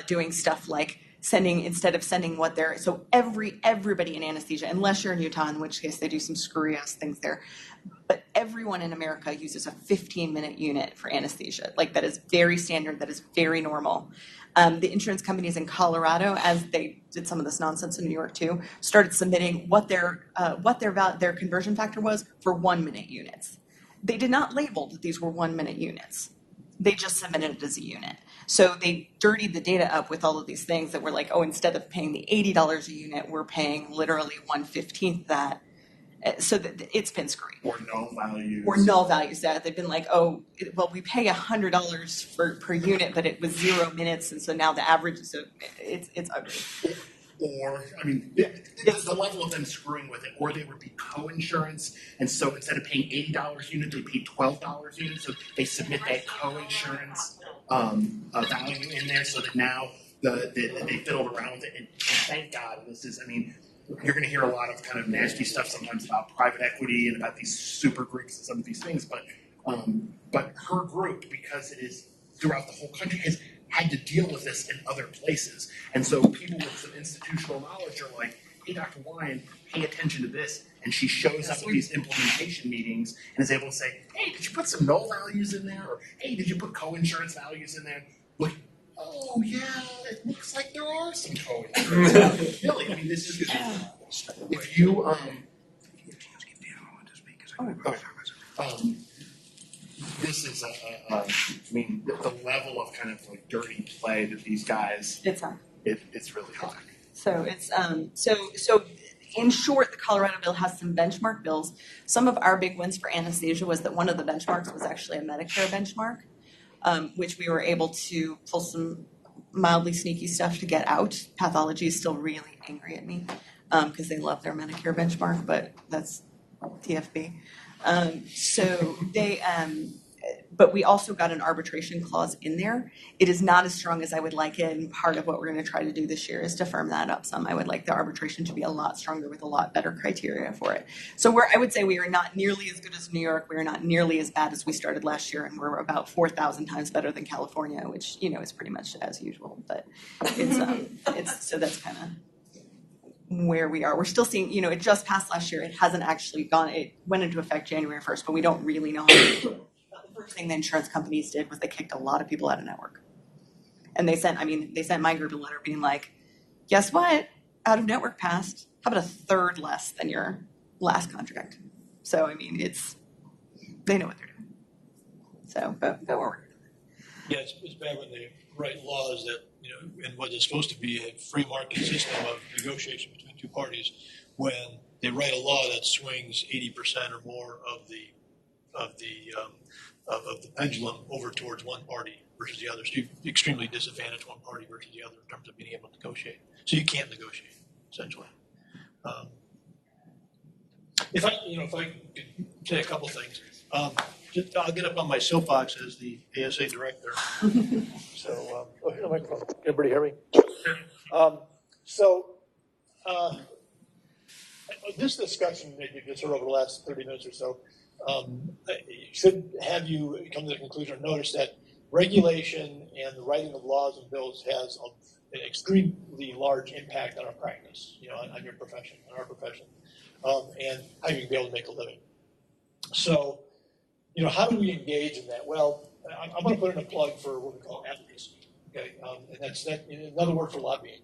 doing stuff like instead of sending what they're, so everybody in anesthesia, unless you're in Utah, in which case they do some screwy ass things there, but everyone in America uses a 15-minute unit for anesthesia. Like, that is very standard, that is very normal. The insurance companies in Colorado, as they did some of this nonsense in New York too, started submitting what their conversion factor was for 1-minute units. They did not label that these were 1-minute units. They just submitted it as a unit. So they dirtied the data up with all of these things that were like, oh, instead of paying the $80 a unit, we're paying literally 1/15 that. So that it's been screwy. Or null values. Or null values that they've been like, oh, well, we pay $100 per unit, but it was 0 minutes, and so now the average is it's ugly. or, I mean, the level of them screwing with it, or they would be co-insurance, and so instead of paying $80 unit, they pay $12 unit, so they submit that co-insurance value in there, so that now they fiddled around with it, and thank God, this is, I mean, you're going to hear a lot of kind of nasty stuff sometimes about private equity and about these super groups and some of these things, but her group, because it is throughout the whole country, has had to deal with this in other places. And so people with some institutional knowledge are like, hey, Dr. Wine, pay attention to this. And she shows up at these implementation meetings and is able to say, hey, did you put some null values in there? Or, hey, did you put co-insurance values in there? Like, oh, yeah, it looks like there are some co-insurance. Really, I mean, this is, if you, this is I mean, the level of kind of like dirty play that these guys, It's high. it's really high. So it's so in short, the Colorado bill has some benchmark bills. Some of our big wins for anesthesia was that one of the benchmarks was actually a Medicare benchmark, which we were able to pull some mildly sneaky stuff to get out. Pathology is still really angry at me because they love their Medicare benchmark, but that's TFB. So they, but we also got an arbitration clause in there. It is not as strong as I would like it, and part of what we're going to try to do this year is to firm that up some. I would like the arbitration to be a lot stronger with a lot better criteria for it. So I would say we are not nearly as good as New York. We are not nearly as bad as we started last year, and we're about 4,000 times better than California, which is pretty much as usual. But it's so that's kind of where we are. We're still seeing, it just passed last year. It hasn't actually gone, it went into effect January 1st, but we don't really know how the first thing the insurance companies did was they kicked a lot of people out of network. And they sent my group a letter being like, guess what? Out of network passed. How about a third less than your last contract? So, I mean, they know what they're doing. So, but we're working. Yeah, it's bad when they write laws that, and what is supposed to be a free market system of negotiation between two parties, when they write a law that swings 80% or more of the pendulum over towards one party versus the other. So you extremely disadvantage one party versus the other in terms of being able to negotiate. So you can't negotiate, essentially. If I could say a couple things. I'll get up on my soapbox as the ASA director. So, here's the microphone. Everybody hear me? This discussion, maybe just over the last 30 minutes or so, should have you come to the conclusion or notice that regulation and the writing of laws and bills has an extremely large impact on our practice, on your profession, on our profession, and how you can be able to make a living. So, how do we engage in that? Well, I'm going to put in a plug for what we call advocacy, okay? And that's another word for lobbying.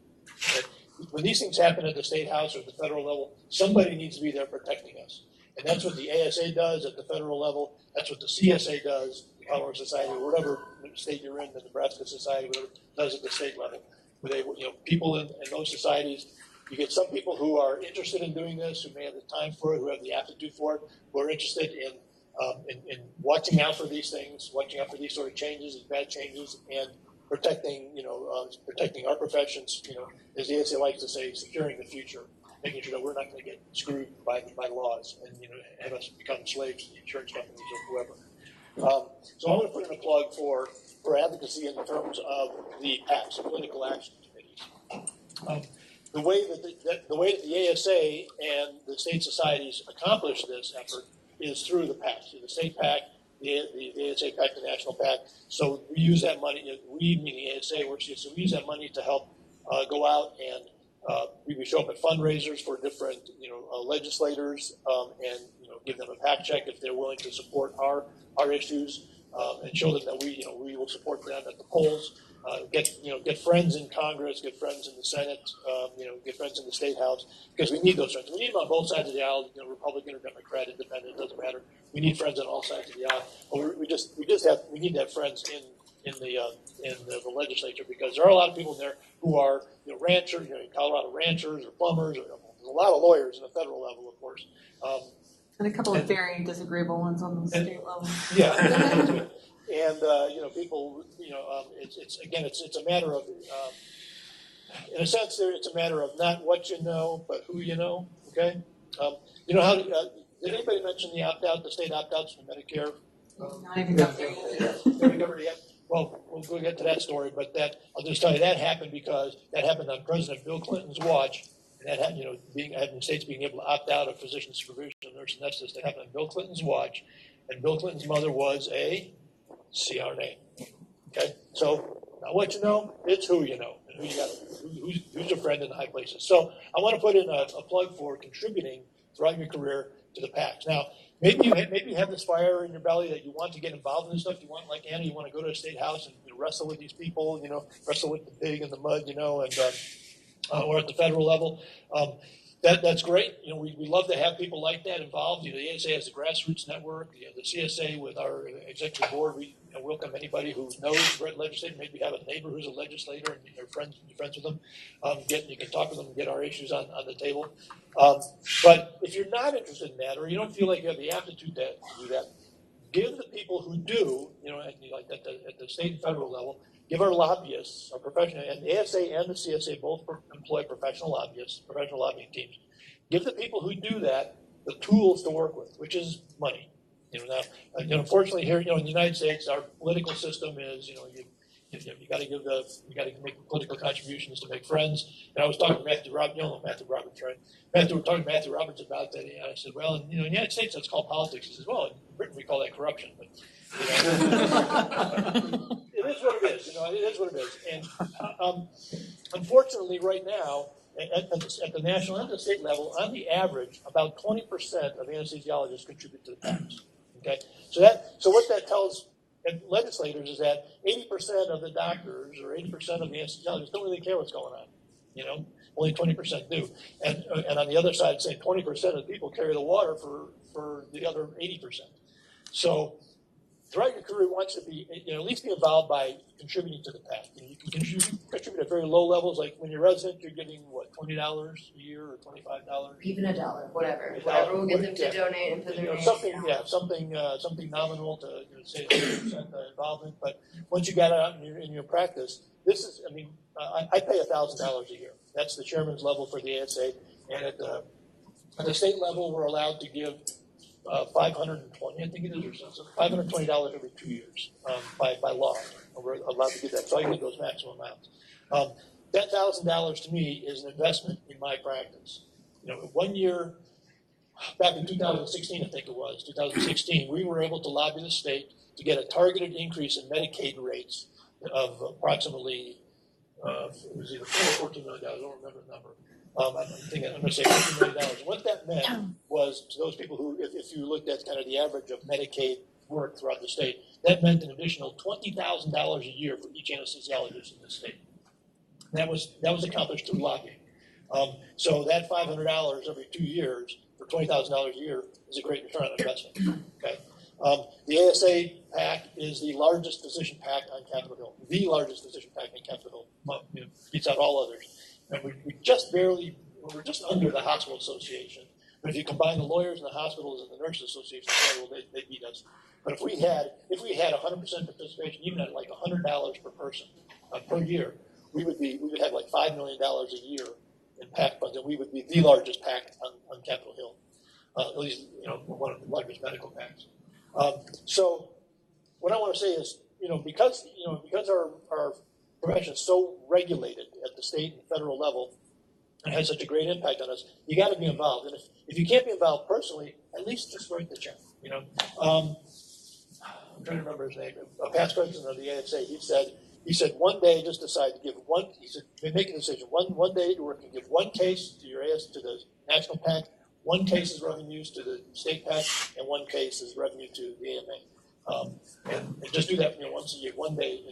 That when these things happen at the state house or at the federal level, somebody needs to be there protecting us. And that's what the ASA does at the federal level. That's what the CSA does, the Colorado Society, or whatever state you're in, the Nebraska Society, whatever, does at the state level. Where they, people in those societies, you get some people who are interested in doing this, who may have the time for it, who have the aptitude for it, who are interested in watching out for these things, watching out for these sort of changes and bad changes, and protecting our professions, as the ASA likes to say, securing the future, making sure that we're not going to get screwed by laws and have us become slaves to the insurance companies or whoever. So I'm going to put in a plug for advocacy in terms of the PACs, the political action committees. The way that the ASA and the state societies accomplish this effort is through the PACs, the state PAC, the ASA PAC, the national PAC. So we use that money. We, meaning ASA, so we use that money to help go out and we show up at fundraisers for different legislators and give them a PAC check if they're willing to support our issues and show them that we will support them at the polls. Get friends in Congress, get friends in the Senate, get friends in the State House, because we need those friends. We need them on both sides of the aisle, Republican or Democrat, independent, it doesn't matter. We need friends on all sides of the aisle. But we need to have friends in the legislature, because there are a lot of people in there who are ranchers, Colorado ranchers or plumbers, or there's a lot of lawyers in the federal level, of course. And a couple of very disagreeable ones on the state level. Yeah. And people, it's a matter of in a sense, there it's a matter of not what you know, but who you know. Okay, you know how? Did anybody mention the opt-out, the state opt-outs from Medicare? Not even got there yet. Have you covered it yet? Well, we'll get to that story, but I'll just tell you that happened because that happened on President Bill Clinton's watch, and that happened, having states being able to opt out of physician supervision, nurse anesthetist, that happened on Bill Clinton's watch, and Bill Clinton's mother was a CRNA. Okay, so not what you know, it's who you know, and who's your friend in the high places. So I want to put in a plug for contributing throughout your career to the PACs. Now, maybe you have this fire in your belly that you want to get involved in this stuff. You want, like Anna, you want to go to a state house and wrestle with these people, wrestle with the pig in the mud, and or at the federal level. That's great. We love to have people like that involved. The ASA has a grassroots network. The CSA with our executive board, we welcome anybody who knows legislator. Maybe have a neighbor who's a legislator and you're friends with them. You can talk with them and get our issues on the table. But if you're not interested in that, or you don't feel like you have the aptitude to do that, give the people who do, at the state and federal level, give our lobbyists, our professional, and the ASA and the CSA both employ professional lobbyists, professional lobbying teams. Give the people who do that the tools to work with, which is money. Unfortunately here, in the United States, our political system is, you got to make political contributions to make friends. And I was talking to Matthew Roberts, right? We're talking to Matthew Roberts about that, and I said, well, in the United States, that's called politics. He says, well, in Britain, we call that corruption. But, it is what it is. It is what it is. And unfortunately, right now, at the national and the state level, on the average, about 20% of anesthesiologists contribute to the PACs. Okay, so what that tells legislators is that 80% of the doctors or 80% of the anesthesiologists don't really care what's going on. Only 20% do, and on the other side, say 20% of the people carry the water for the other 80%. So throughout your career, wants to be at least be involved by contributing to the PAC. You can contribute at very low levels. Like when you're a resident, you're getting $20 a year or $25. Even $1, whatever will get them to donate and put their name. Something nominal to say 100% involvement. But once you get out in your practice, this is. I pay $1,000 a year. That's the chairman's level for the ASA, and at the state level, we're allowed to give $520, I think it is, or something. $520 every 2 years by law. We're allowed to give that, so I get those maximum amounts. That $1,000 to me is an investment in my practice. 1 year, back in 2016, I think it was, 2016, we were able to lobby the state to get a targeted increase in Medicaid rates of approximately, it was either $4 or $14 million, I don't remember the number. I'm going to say $50 million. What that meant was to those people who, if you looked at kind of the average of Medicaid work throughout the state, that meant an additional $20,000 a year for each anesthesiologist in the state. That was accomplished through lobbying. So that $500 every 2 years for $20,000 a year is a great return on investment. Okay. The ASA PAC is the largest physician PAC on Capitol Hill. The largest physician PAC on Capitol Hill. Beats out all others. And we're just under the Hospital Association. But if you combine the lawyers and the hospitals and the Nurses Association, they beat us. But if we had 100% participation, even at like $100 per person per year, we would have like $5 million a year in PAC funds, and we would be the largest PAC on Capitol Hill, at least one of the largest medical PACs. So what I want to say is, because our profession is so regulated at the state and federal level and has such a great impact on us, you got to be involved. And if you can't be involved personally, at least just write the check. I'm trying to remember his name. A past president of the ASA, he said one day just decide to give one. He said make a decision. One day to work and give one case to your to the national PAC, one case is revenues to the state PAC, and one case is revenue to the AMA. And just do that once a year, one day.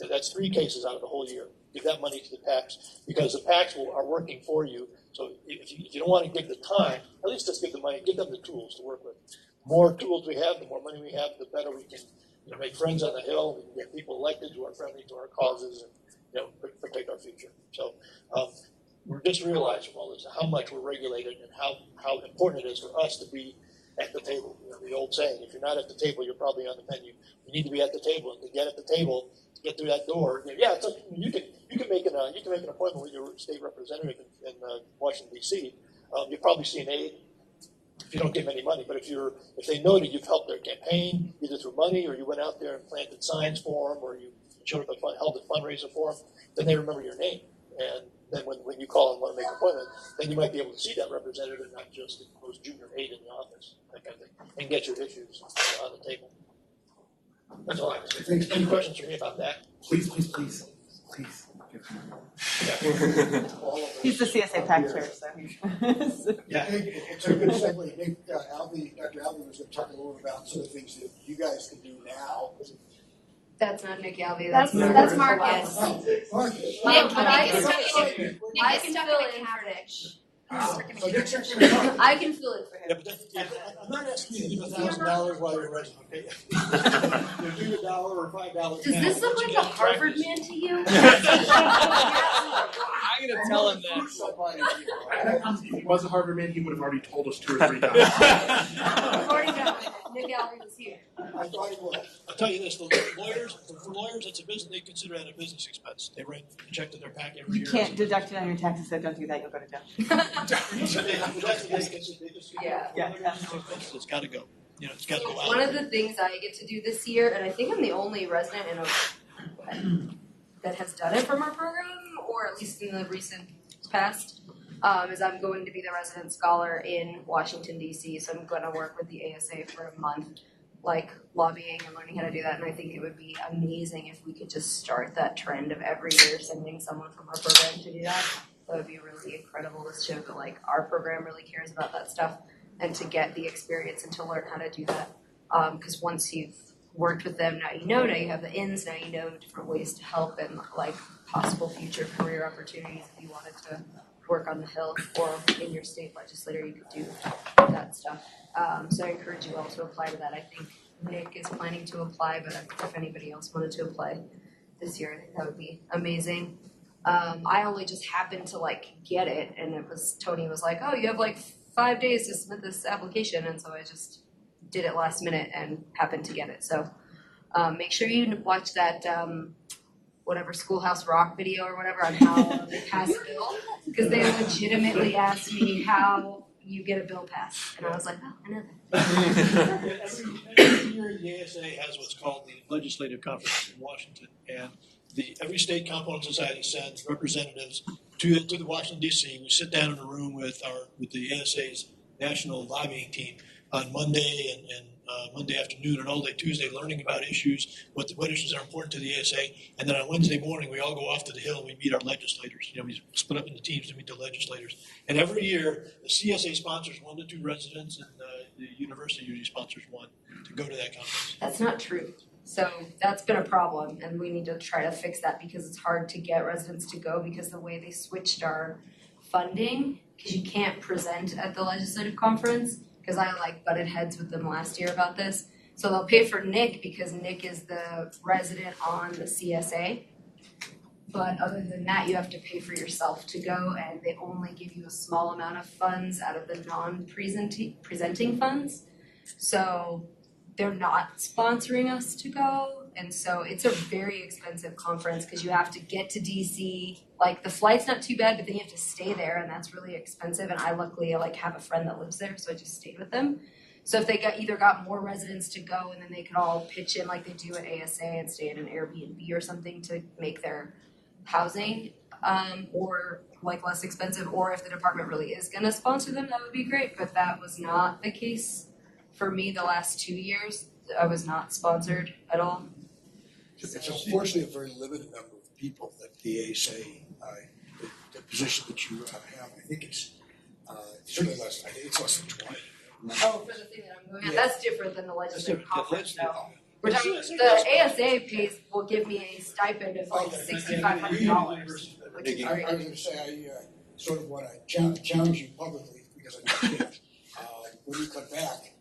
That's 3 cases out of the whole year. Give that money to the PACs because the PACs are working for you. So if you don't want to give the time, at least just give the money. Give them the tools to work with. The more tools we have, the more money we have, the better we can make friends on the Hill. We can get people elected who are friendly to our causes and protect our future. So we're just realizing from all this how much we're regulated and how important it is for us to be at the table. The old saying, if you're not at the table, you're probably on the menu. You need to be at the table, and to get at the table, get through that door. Yeah, it's like, you can make an appointment with your state representative in Washington D.C. You'll probably see an aide if you don't give them any money. But if they know that you've helped their campaign either through money, or you went out there and planted signs for them, or you showed up held a fundraiser for them, then they remember your name. And then when you call and want to make an appointment, then you might be able to see that representative and not just the most junior aide in the office, that kind of thing, and get your issues on the table. That's all I have to say. Any questions for me about that? Please. He's the CSA PAC chair, so. Yeah. It's a good segue. Nick, Dr. Albee was going to talk a little bit about some of the things that you guys can do now. That's not Nick Albee, That's Marcus. Marcus. Marcus. Nick, but I can fill in So Nick's actually going to talk. I can fill in for Yeah, him. but I'm not asking you to give $1,000 while you're a resident, okay? You do $1 or $5 now. Does this look like a Harvard man to you? I'm gonna tell him that. If he was a Harvard man, he would have already told us 2 or 3 times. I've already known Nick Albee was here. I thought he was. I'll tell you this, for lawyers, it's a business, they consider that a business expense. They write a check to their PAC every year. You can't deduct it on your taxes, so don't do that, you'll go to jail. It's gotta go. You know, it's gotta go out. One of the things I get to do this year, and I think I'm the only resident that has done it from our program, or at least in the recent past, is I'm going to be the resident scholar in Washington, D.C. So I'm going to work with the ASA for a month, like lobbying and learning how to do that. And I think it would be amazing if we could just start that trend of every year sending someone from our program to do that. That would be really incredible to show that like our program really cares about that stuff, and to get the experience and to learn how to do that. Because once you've worked with them, now you have the ins, now you know different ways to help and like possible future career opportunities if you wanted to work on the Hill or in your state legislature, you could do that stuff. So I encourage you all to apply to that. I think Nick is planning to apply, but if anybody else wanted to apply this year, I think that would be amazing. I only just happened to like get it, and Tony was like, oh, you have like 5 days to submit this application, and so I just did it last minute and happened to get it. So make sure you watch that whatever Schoolhouse Rock video or whatever on how they pass a bill, because they legitimately asked me how you get a bill passed, and I was like, oh, I know that. Every year the ASA has what's called the Legislative Conference in Washington, and every state component society sends representatives to the Washington D.C. We sit down in a room with the ASA's national lobbying team on Monday and Monday afternoon and all day Tuesday, learning about issues, what issues are important to the ASA, and then on Wednesday morning we all go off to the Hill and we meet our legislators. You know, we split up into teams to meet the legislators, and every year the CSA sponsors 1 to 2 residents, and the university usually sponsors 1 to go to that conference. That's not true. So that's been a problem, and we need to try to fix that because it's hard to get residents to go because the way they switched our funding, because you can't present at the legislative conference, because I like butted heads with them last year about this. So they'll pay for Nick because Nick is the resident on the CSA. But other than that, you have to pay for yourself to go, and they only give you a small amount of funds out of the non-presenting funds. So they're not sponsoring us to go, and so it's a very expensive conference because you have to get to DC. Like the flight's not too bad, but then you have to stay there, and that's really expensive. And I luckily like have a friend that lives there, so I just stayed with them. So if they got more residents to go, and then they could all pitch in like they do at ASA and stay at an Airbnb or something to make their housing or like less expensive, or if the department really is going to sponsor them, that would be great. But that was not the case. For me, the last 2 years, I was not sponsored at all. It's unfortunately a very limited number of people that the ASA, the position that you have. I think it's certainly less. I think it's less than 20. Oh, for the thing that I'm going at, that's different than the legislative conference. That's So we're talking. The ASA will give me a stipend of like $6,500, which is I great. was going to say I sort of want to challenge you publicly because I know when you come back.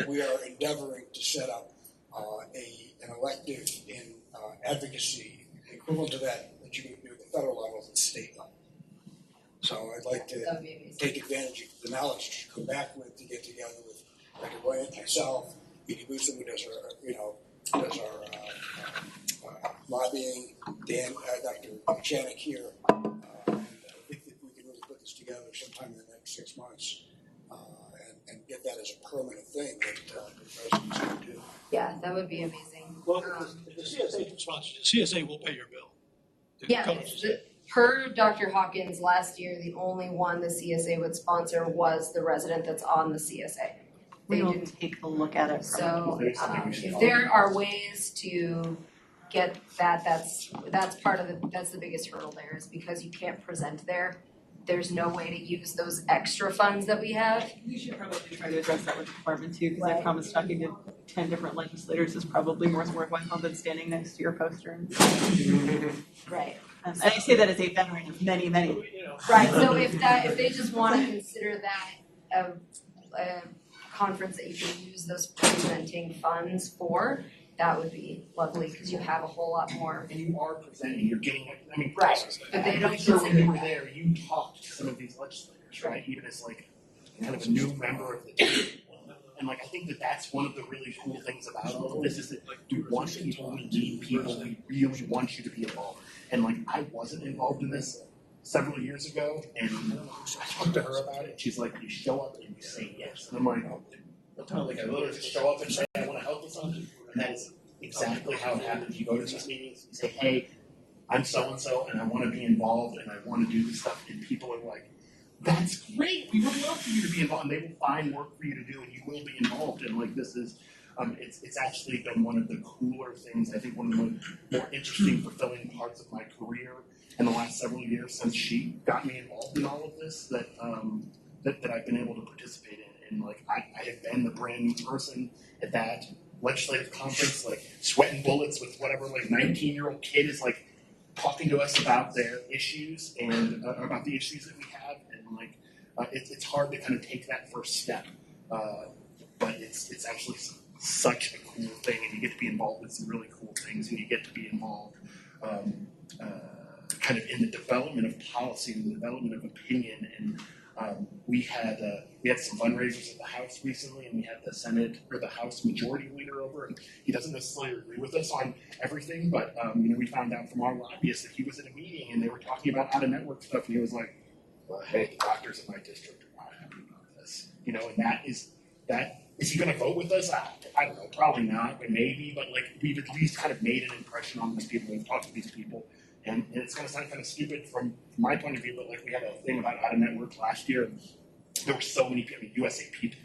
We are endeavoring to set up an elective in advocacy equivalent to that you can do at the federal level and state level. So I'd like to take advantage of the knowledge to come back with to get together with Dr. Bryant, myself, Edie Boosum, who does our lobbying Dr. Janik here. I think that we can really put this together sometime in the next 6 months and get that as a permanent thing that residents can do. Yeah, that would be amazing. Well, if the CSA can sponsor you, the CSA will pay your bill. The Yeah, coverage. per Dr. Hawkins last year, the only one the CSA would sponsor was the resident that's on the CSA. They We'll didn't. take a look at it. So if there are ways to get that, that's part of that's the biggest hurdle there, is because you can't present there. There's no way to use those extra funds that we have. We should probably try to address that with the department too, because I Right. promise talking to 10 different legislators is probably more worthwhile than standing next to your poster. Right. And I say that as a veteran of many. You know, Right, so if they just wanna consider that a conference that you can use those presenting funds for, that would be lovely, because you have a whole lot more. And you are presenting, you're getting, I mean. Right, but they I'm don't pretty sure when you were consider there, you talked to some of these legislators, right? Even as like kind of a new member of the team. And like, I think that that's one of the really cool things about all of this, is that like, we want people, we need people, we really want you to be involved. And like, I wasn't involved in this several years ago, and I talked to her about it, and she's like, you show up and you say yes. And I'm like, like I literally just show up and say, I want to help with something. And that is exactly how it happens. You go to these meetings, you say, hey, I'm so-and-so, and I want to be involved, and I want to do this stuff. And people are like, that's great. We would love for you to be involved. And they will find work for you to do, and you will be involved. And like, this is, it's actually been one of the cooler things. I think one of the more interesting, fulfilling parts of my career in the last several years, since she got me involved in all of this, that I've been able to participate in. And like, I have been the brand new person at that legislative conference, like sweating bullets with whatever like 19-year-old kid is like talking to us about their issues and about the issues that we have, and like it's hard to kind of take that first step, but it's actually such a cool thing, and you get to be involved with some really cool things, and you get to be involved kind of in the development of policy and the development of opinion. And we had some fundraisers at the House recently, and we had the Senate or the House Majority Leader over, and he doesn't necessarily agree with us on everything, but we found out from our lobbyists that he was at a meeting and they were talking about out-of-network stuff, and he was like, well, hey, the doctors in my district are not happy about this, and is he going to vote with us? I don't know, probably not, but maybe, but like we've at least kind of made an impression on these people. We've talked to these people. And it's going to sound kind of stupid from my point of view, but like we had a thing about out-of-network last year. There were so many people. USAP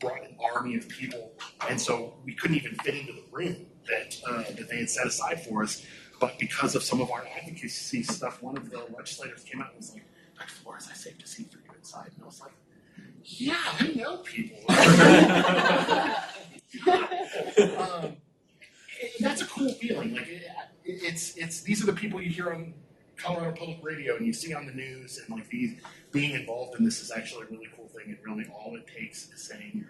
brought an army of people, and so we couldn't even fit into the room that they had set aside for us. But because of some of our advocacy stuff, one of the legislators came out and was like, Dr. Flores, I saved a seat for you inside. And I was like, yeah, I know people. That's a cool feeling. Like it's these are the people you hear on Colorado Public Radio and you see on the news, and like these being involved in this is actually a really cool thing. And really, all it takes is saying,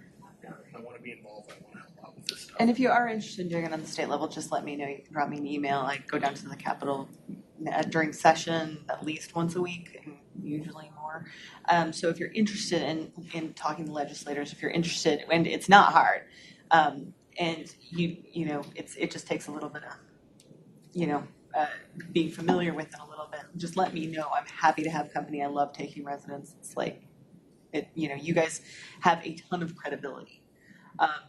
I want to be involved. I want to help out with this stuff. And if you are interested in doing it on the state level, just let me know. You can drop me an email. I go down to the Capitol during session at least once a week, and usually more. So if you're interested in talking to legislators, if you're interested, and it's not hard, and it just takes a little bit of, being familiar with it a little bit. Just let me know. I'm happy to have company. I love taking residents. It's like, you guys have a ton of credibility.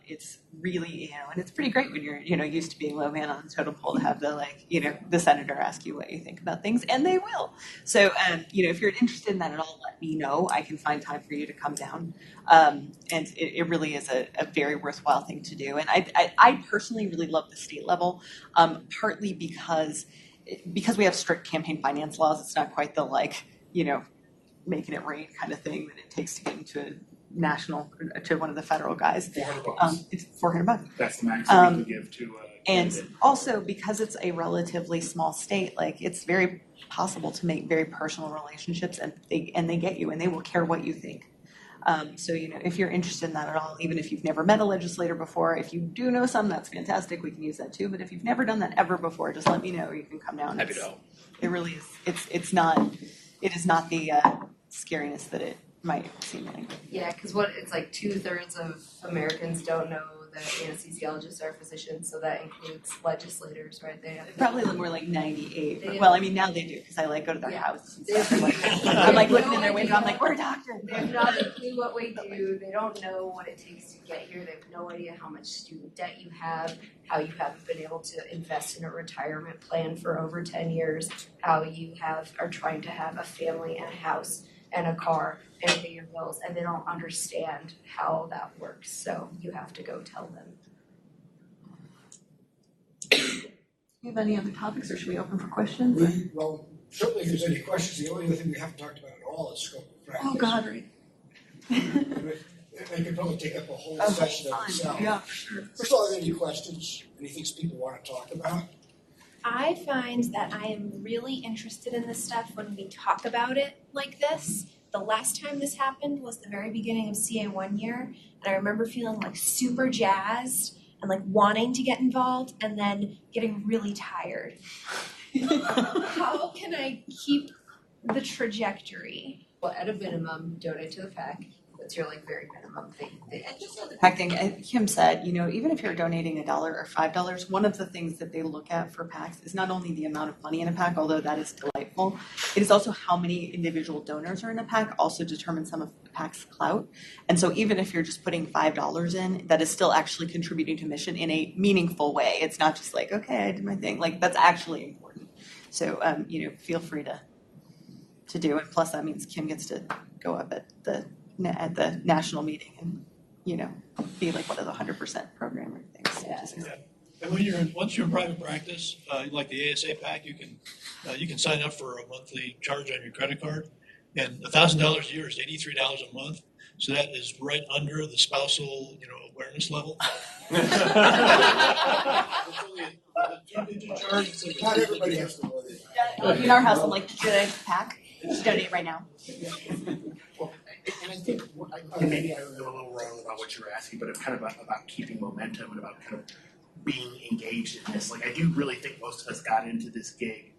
It's really, and it's pretty great when you're, used to being low man on the totem pole to have the senator ask you what you think about things, and they will. So, if you're interested in that at all, let me know. I can find time for you to come down. And it really is a very worthwhile thing to do. And I personally really love the state level, partly because we have strict campaign finance laws. It's not quite the making it rain kind of thing that it takes to get into a national, to one of the federal guys. $400. It's $400. That's the maximum we can give to and candidate. also because it's a relatively small state, it's very possible to make very personal relationships, and they get you, and they will care what you think. So if you're interested in that at all, even if you've never met a legislator before, if you do know some, that's fantastic. We can use that too. But if you've never done that ever before, just let me know. You can come down. Happy to help. It really is. It is not the scariness that it might seem like. Yeah, because it's like 2/3 of Americans don't know that anesthesiologists are physicians, so that includes legislators, right? They have Probably more like 98. They- Well, I mean, now they do, because I like go to their Yeah. houses and They stuff. have- I'm like looking no in their window, I'm idea. like, we're doctors. They have not a clue what we do. They don't know what it takes to get here. They have no idea how much student debt you have, how you haven't been able to invest in a retirement plan for over 10 years, how you are trying to have a family and a house and a car and pay your bills, and they don't understand how that works. So you have to go tell them. Do you have any other topics, or should we open for questions? Well, certainly if there's any questions, the only other thing we haven't talked about at all is scope of practice. Oh, God, right. They could probably take up a whole session of itself. Yeah, for sure. First of all, are there any questions, anything people want to talk about? I find that I am really interested in this stuff when we talk about it like this. The last time this happened was the very beginning of CA1 year, and I remember feeling like super jazzed and like wanting to get involved and then getting really tired. How can I keep the trajectory? Well, at a minimum, donate to the PAC. That's your like very minimum thing. And just on the PAC thing, Kim said, even if you're donating $1 or $5, one of the things that they look at for PACs is not only the amount of money in a PAC, although that is delightful, it is also how many individual donors are in a PAC also determines some of the PAC's clout. And so even if you're just putting $5 in, that is still actually contributing to mission in a meaningful way. It's not just like, okay, I did my thing. Like, that's actually important. So, feel free to do it. Plus, that means Kim gets to go up at the national meeting and, be like one of the 100% program things. Yeah. And once you're in private practice, like the ASA PAC, you can sign up for a monthly charge on your credit card, and $1,000 a year is $83 a month. So that is right under the spousal, awareness level. It's only a two-digit charge. It's like Not everybody has to worry about it. In our house, I'm like, should I PAC? Donate right now. Well, and I think, and maybe I was a little wrong about what you were asking, but it's kind of about keeping momentum and about kind of being engaged in this. Like, I do really think most of us got into this gig.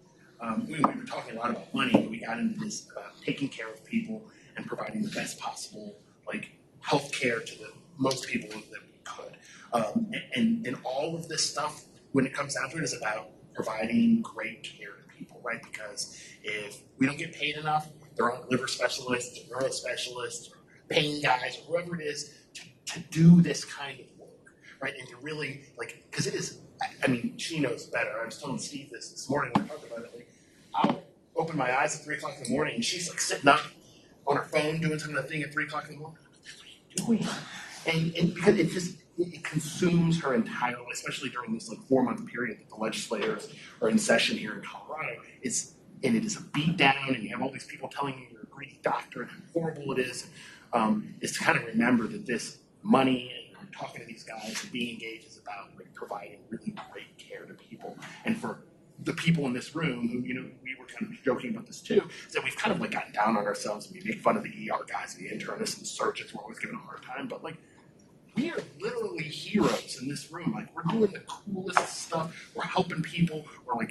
We were talking a lot about money, but we got into this about taking care of people and providing the best possible, health care to the most people that we could. And all of this stuff, when it comes down to it, is about providing great care to people, right? Because if we don't get paid enough, there aren't liver specialists, or neuro specialists, or pain guys, or whoever it is, to do this kind of work, right? And to really, because it is, she knows better. I was telling Steve this morning when we talked about it. I'll open my eyes at 3 o'clock in the morning, and she's sitting up on her phone doing some of the thing at 3 o'clock in the morning. What are you doing? And because it consumes her entirely, especially during this 4-month period that the legislators are in session here in Colorado. And it is a beat down, and you have all these people telling you you're a greedy doctor and how horrible it is. Is to kind of remember that this money and talking to these guys and being engaged is about providing really great care to people. And for the people in this room who, we were kind of joking about this too, is that we've kind of gotten down on ourselves and we make fun of the ER guys and the internists and the surgeons. We're always giving them a hard time, but we are literally heroes in this room. We're doing the coolest stuff. We're helping people. We're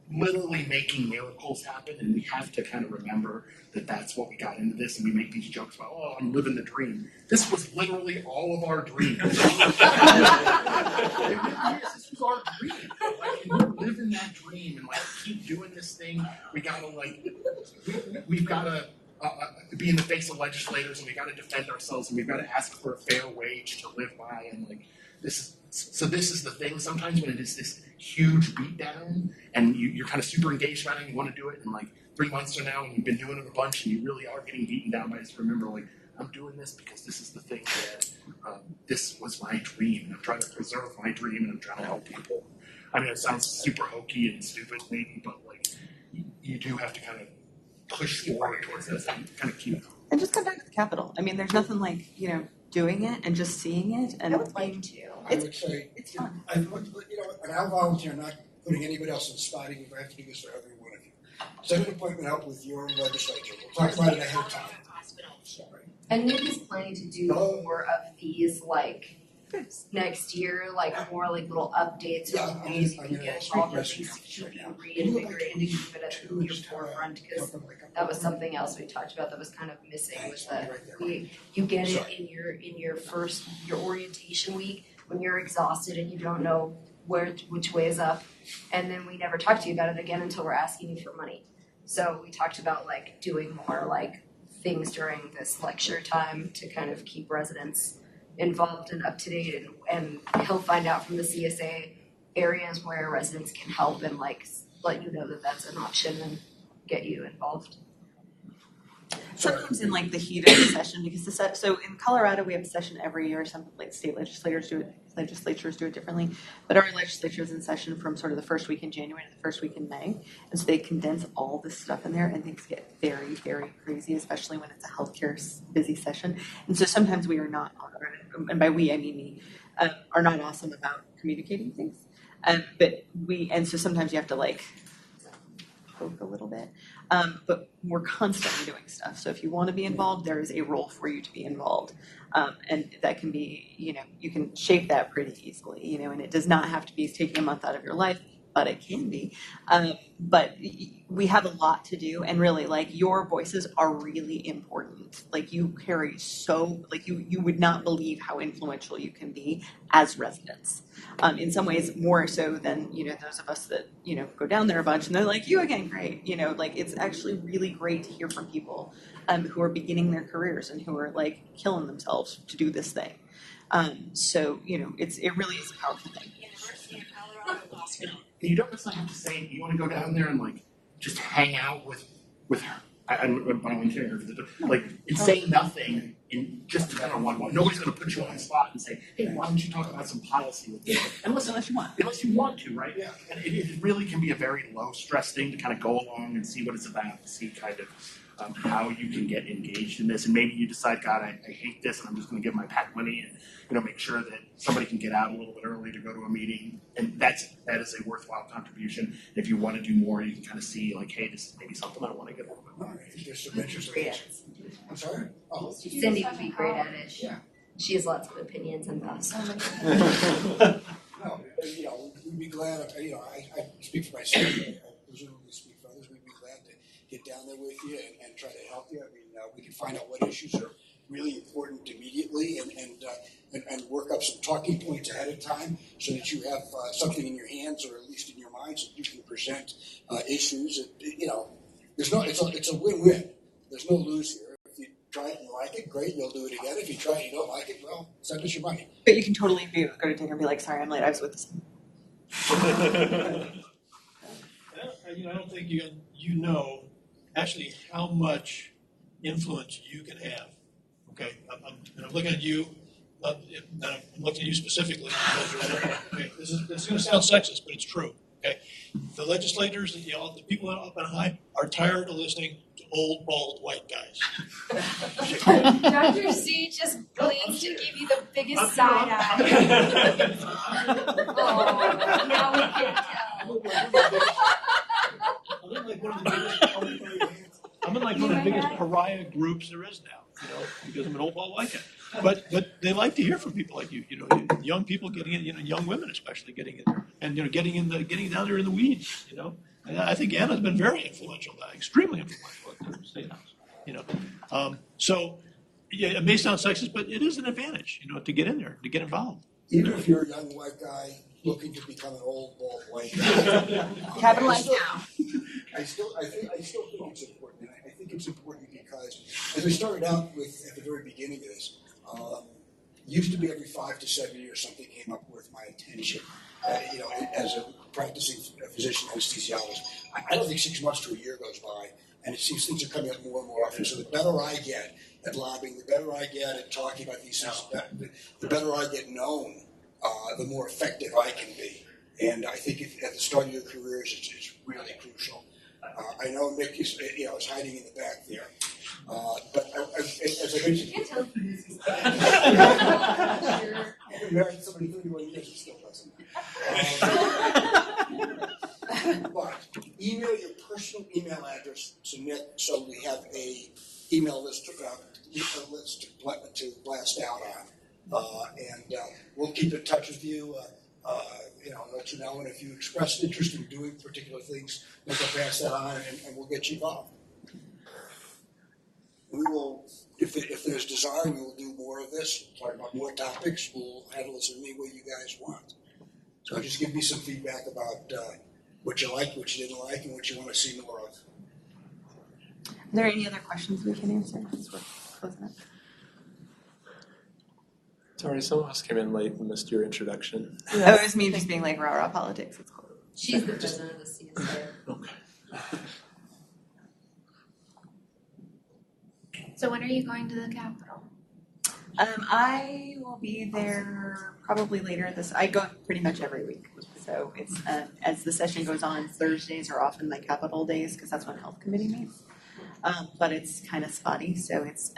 literally making miracles happen, and we have to kind of remember that that's what we got into this. And we make these jokes about, I'm living the dream. This was literally all of our dreams. This was our dream. And we're living that dream and keep doing this thing. We gotta we've gotta be in the face of legislators, and we gotta defend ourselves, and we've gotta ask for a fair wage to live by, and this is the thing. Sometimes when it is this huge beatdown, and you're kind of super engaged about it, and you want to do it, and 3 months from now, and you've been doing it a bunch, and you really are getting beaten down by it, just remember, I'm doing this because this is the thing that this was my dream, and I'm trying to preserve my dream, and I'm trying to help people. It sounds super hokey and stupid, maybe, but you do have to kind of push forward towards this and kind of keep. And just come back to the Capitol. There's nothing like, doing it and just seeing it. And I would like to. I would say, it's fun. and I'll volunteer, not putting anybody else in the spot, even if I have to do this for every one of you. Set an appointment out with your legislature. We'll talk about it ahead of time. And Nick is planning to do more of these next year, like more like little updates of ways you can get involved with things to keep you reinvigorated and keep it at your forefront, because that was something else we talked about that was kind of missing, was that you get it in your orientation week when you're exhausted and you don't know which way is up, and then we never talk to you about it again until we're asking you for money. So we talked about like doing more like things during this lecture time to kind of keep residents involved and up to date, and he'll find out from the CSA areas where residents can help and like let you know that that's an option and get you involved. Sometimes in like the heat of the session, because so in Colorado we have a session every year. Some like state legislators do it differently, but our legislature is in session from sort of the first week in January to the first week in May, and so they condense all this stuff in there, and things get very, very crazy, especially when it's a healthcare busy session. And so sometimes we are not, and by we I mean me, are not awesome about communicating things, so sometimes you have to like poke a little bit. But we're constantly doing stuff. So if you want to be involved, there is a role for you to be involved. And that can be, you can shape that pretty easily, and it does not have to be taking a month out of your life, but it can be. But we have a lot to do, and really, like, your voices are really important. Like, you carry you would not believe how influential you can be as residents. In some ways, more so than, those of us that, go down there a bunch and they're like, you again, great. It's actually really great to hear from people who are beginning their careers and who are like killing themselves to do this thing. So, it really is a powerful thing. You don't necessarily have to say you want to go down there and like just hang out with her. I don't want to hear her, like, and say nothing in just kind of one. Nobody's going to put you on the spot and say, hey, why don't you talk about some policy with me? Unless you want to, right? Yeah. And it really can be a very low stress thing to kind of go along and see what it's about, and see kind of how you can get engaged in this. And maybe you decide, God, I hate this, and I'm just going to give my PAC money and make sure that somebody can get out a little bit early to go to a meeting. And that is a worthwhile contribution. If you want to do more, you can kind of see like, hey, this is maybe something I want to get a little bit more. There's some interest. I'm sorry? Oh. Cindy would be great at it. Yeah. She has lots of opinions and thoughts. No, we'd be glad, I speak for myself, I presumably speak for others, we'd be glad to get down there with you and try to help you. I mean, we can find out what issues are really important immediately and work up some talking points ahead of time so that you have something in your hands, or at least in your mind, so that you can present issues. It's a win-win. There's no lose here. If you try it and you like it, great, you'll do it again. If you try it and you don't like it, well, send us your money. But you can totally go to dinner and be like, sorry, I'm late, I was with this. I don't think you know actually how much influence you can have. Okay, I'm looking at you. I'm looking at you specifically. Okay, this is going to sound sexist, but it's true. Okay, the legislators, the people up and high, are tired of listening to old, bald, white guys. Dr. C just gleams to give you the biggest side eye. Oh, now we can tell. I'm in like one of the biggest pariah groups there is now, because I'm an old bald white guy. But they like to hear from people like you, young people getting in, young women especially getting in there, and getting down there in the weeds, And I think Anna's been very influential, extremely influential at the State House, So yeah, it may sound sexist, but it is an advantage, to get in there, to get involved. Even if you're a young white guy looking to become an old bald white guy, Capitalize now. I still think it's important. And I think it's important because, as we started out with at the very beginning of this, used to be every 5 to 7 years something came up worth my attention. As a practicing physician anesthesiologist, I don't think 6 months to a year goes by, and it seems things are coming up more and more often. So the better I get at lobbying, the better I get at talking about these things, the better I get known, the more effective I can be. And I think at the start of your careers, it's really crucial. I know Nick is hiding in the back there. But as I mentioned, You can't tell if this is I've been married to somebody 31 years and still doesn't. But email your personal email address to Nick so we have a email list to blast out on. And we'll we'll keep in touch with you. Let you know, and if you express interest in doing particular things, we'll pass that on, and we'll get you involved. We will, if there's desire, we will do more of this. Talk about more topics. We'll handle this in any way you guys want. So just give me some feedback about what you liked, what you didn't like, and what you want to see more of. Are there any other questions we can answer as we're closing up? Sorry, someone else came in late and missed your introduction. Oh, it was me just being like rah-rah politics. It's cool. She's the president of the CSA. Okay. So when are you going to the Capitol? I will be there probably later this. I go pretty much every week. So it's as the session goes on, Thursdays are often my Capitol days because that's when Health Committee meets. But it's kind of spotty, so it's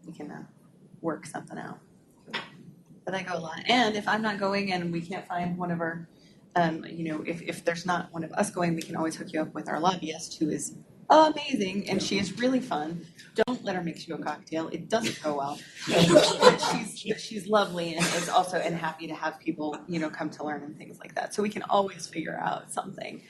we can work something out. But I go a lot, and if I'm not going and we can't find one of our, if there's not one of us going, we can always hook you up with our lobbyist who is amazing, and she is really fun. Don't let her mix you a cocktail; it doesn't go well. She's lovely and is also and happy to have people come to learn and things like that. So we can always figure out something.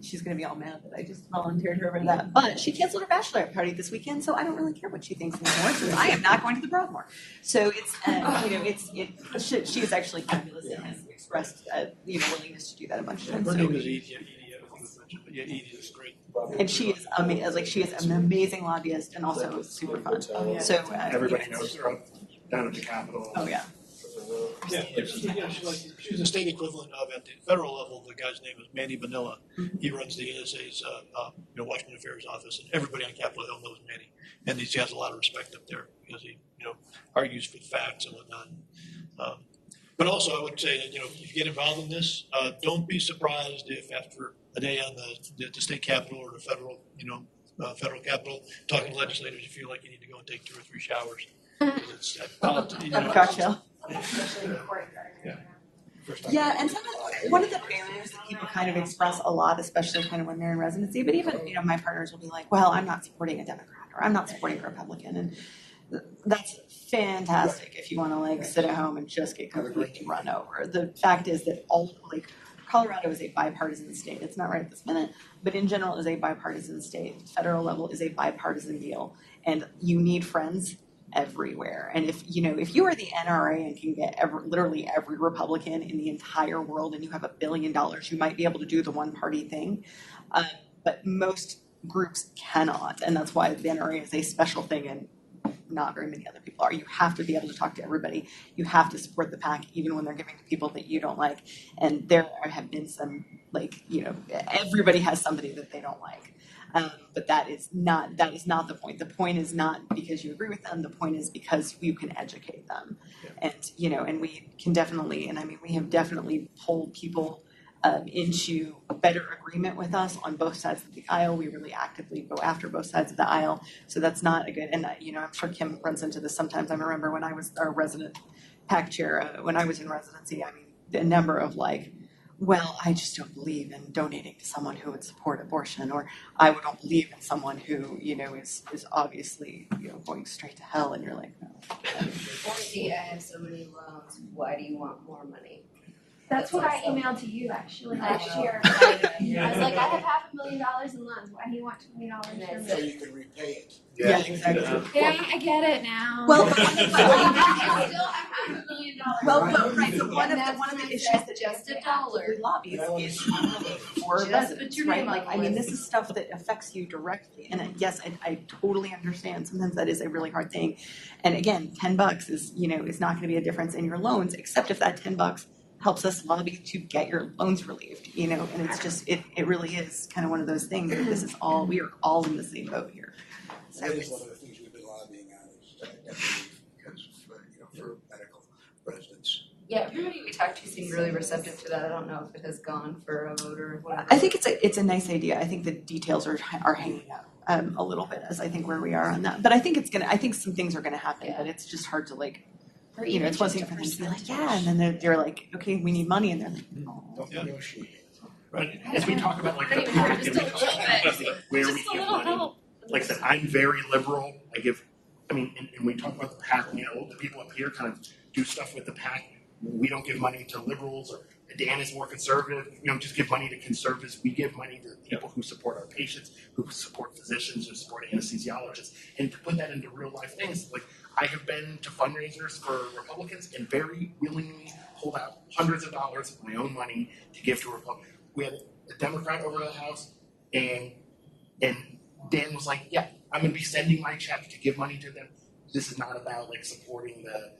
She's going to be all mad that I just volunteered her for that, but she canceled her bachelorette party this weekekend, so I don't really care what she thinks anymore. So I am not going to the Broadmoor. So it's she is actually fabulous and has expressed willingness to do that a bunch of times. Her So name is Edie. But yeah, Edie is great. and she is amazing. Like she is an amazing lobbyist and also super fun. So Everybody knows her down at the Capitol. Oh yeah. Yeah, she's the state equivalent of at the federal level. The guy's name is Manny Bonilla. He runs the NSA's Washington Affairs office, and everybody on Capitol Hill knows Manny, and he has a lot of respect up there because he argues for facts and whatnot. But also, I would say that if you get involved in this, don't be surprised if after a day on the state capitol or the federal federal capitol talking to legislators, you feel like you need to go and take 2 or 3 showers. It's Cocktail. Yeah. Yeah, and sometimes one of the barriers that people kind of express a lot, especially kind of when they're in residency, but even my partners will be like, well, I'm not supporting a Democrat or I'm not supporting a Republican, and that's fantastic if you want to sit at home and just get completely run over. The fact is that Colorado is a bipartisan state. It's not right at this minute, but in general is a bipartisan state. Federal level is a bipartisan deal, and you need friends everywhere. And if you are the NRA and can get literally every Republican in the entire world, and you have $1 billion, you might be able to do the one party thing, but most groups cannot, and that's why the NRA is a special thing, and not very many other people are. You have to be able to talk to everybody. You have to support the PAC even when they're giving to people that you don't like. And there have been some everybody has somebody that they don't like. But that is not the point. The point is not because you agree with them. The point is because you can educate them. Yeah. And we can definitely, we have definitely pulled people into better agreement with us on both sides of the aisle. We really actively go after both sides of the aisle. So that's not a good, and I'm sure Kim runs into this sometimes. I remember when I was our resident PAC chair, when I was in residency, the number of well, I just don't believe in donating to someone who would support abortion, or I don't believe in someone who, is obviously, going straight to hell, and you're like, no. Or see, I have so many loans, why do you want more money? That's what I emailed to you actually last year. I was like, I have $500,000 in loans. Why do you want $20 from me? So you can repay it. Yeah, exactly. Yeah, I get it now. Well, I still have $500,000. Well, right. So one of the issues that just a dollar lobbies is for Just residents, put your right? name on the list. This is stuff that affects you directly. And yes, I totally understand. Sometimes that is a really hard thing. And again, $10 is is not going to be a difference in your loans, except if that $10 helps us lobby to get your loans relieved. And it's just it really is kind of one of those things. This is we are all in the same boat here. So that is one of the things we've been lobbying on is because for medical residents. Yeah, everybody we talked to seemed really receptive to that. I don't know if it has gone for a vote or whatever. I think it's a nice idea. I think the details are hanging out a little bit as I think where we are on that. But I think I think some things are gonna happen, but it's just hard to it's one thing for them to be like, yeah, and then they're like, okay, we need money, and they're like, no. Don't negotiate. Right. As we talk about the PAC and we talk about where we give money, like I said, I'm very liberal. And we talk about the PAC, the people up here kind of do stuff with the PAC. We don't give money to liberals, or Dan is more conservative. Just give money to conservatives. We give money to people who support our patients, who support physicians, who support anesthesiologists, and to put that into real life things. Like, I have been to fundraisers for Republicans and very willingly pulled out hundreds of dollars of my own money to give to Republicans. We had a Democrat over the House, and Dan was like, "Yeah, I'm going to be sending my check to give money to them." This is not about like supporting the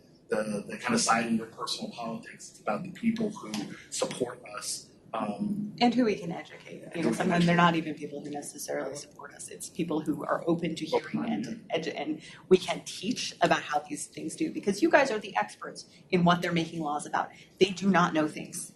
kind of side in their personal politics. It's about the people who support us. And who we can educate. Sometimes they're not even people who necessarily support us. It's people who are open to hearing and we can teach about how these things do, because you guys are the experts in what they're making laws about. They do not know things,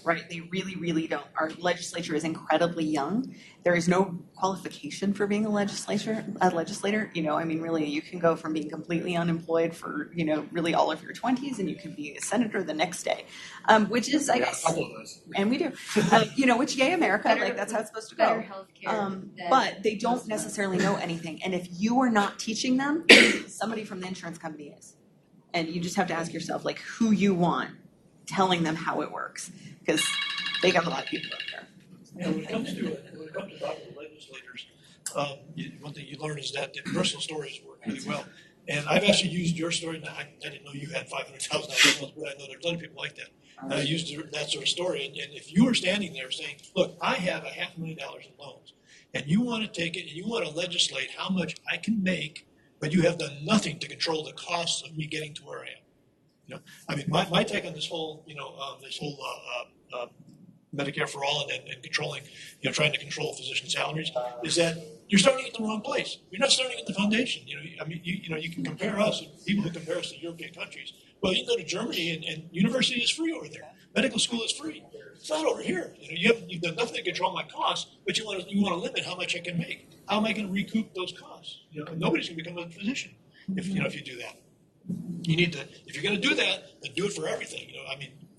right? They really, really don't. Our legislature is incredibly young. There is no qualification for being a legislator. Really, you can go from being completely unemployed for, really all of your 20s, and you can be a senator the next day, which is, I guess, a couple of those. And we do, which, yay, America, that's how it's supposed to Better go. healthcare. But they don't necessarily know anything. And if you are not teaching them, somebody from the insurance company is. And you just have to ask yourself, who you want telling them how it works. Because they got a lot of people up there. When it comes to talking to legislators, one thing you learn is that the personal stories work really well. And I've actually used your story. Now, I didn't know you had $500,000, but I know there's other people like that. I used that sort of story. And if you were standing there saying, "Look, I have $500,000 in loans, and you want to take it and you want to legislate how much I can make, but you have done nothing to control the costs of me getting to where I am." My take on this whole, Medicare for all and controlling, trying to control physician salaries is that you're starting at the wrong place. You're not starting at the foundation. You can compare us, people who compare us to European countries. Well, you can go to Germany and university is free over there. Medical school is free. It's not over here. You've done nothing to control my costs, but you want to limit how much I can make. How am I going to recoup those costs? Nobody's going to become a physician if you do that. You need to, if you're going to do that, then do it for everything.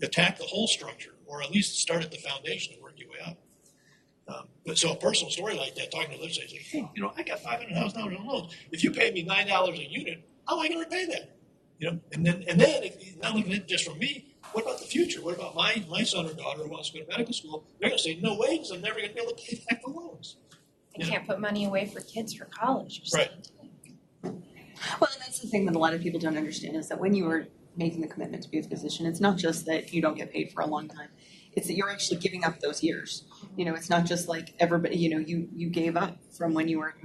Attack the whole structure, or at least start at the foundation and work your way up. So a personal story like that, talking to legislators, like, "Hey, I got $500,000 in loans. If you pay me $9 a unit, how am I going to repay that?" And then if not looking at it just from me, what about the future? What about my son or daughter who wants to go to medical school? They're going to say, "No way, because I'm never going to be able to pay back the loans." You can't put money away for kids for college or Right. something. Well, and that's the thing that a lot of people don't understand is that when you are making the commitment to be a physician, it's not just that you don't get paid for a long time. It's that you're actually giving up those years. It's not just like everybody, you gave up from when you were,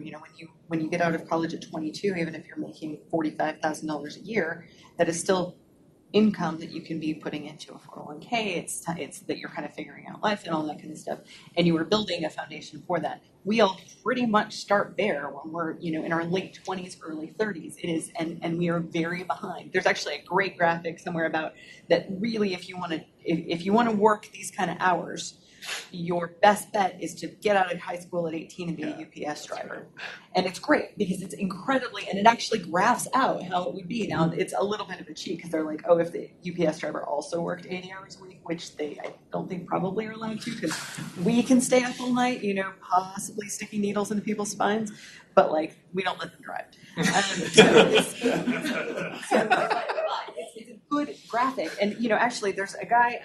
when you get out of college at 22, even if you're making $45,000 a year, that is still income that you can be putting into a 401k. It's that you're kind of figuring out life and all that kind of stuff. And you are building a foundation for that. We all pretty much start there when we're, in our late 20s, early 30s. It is, and we are very behind. There's actually a great graphic somewhere about that. Really, if you want to work these kind of hours, your best bet is to get out of high school at 18 and be a UPS driver. And it's great because it's incredibly, and it actually graphs out how it would be. Now, it's a little bit of a cheat because they're like, oh, if the UPS driver also worked 80 hours a week, which I don't think probably are allowed to, because we can stay up all night, possibly sticking needles into people's spines, but we don't let them drive. It's a good graphic. And, actually there's a guy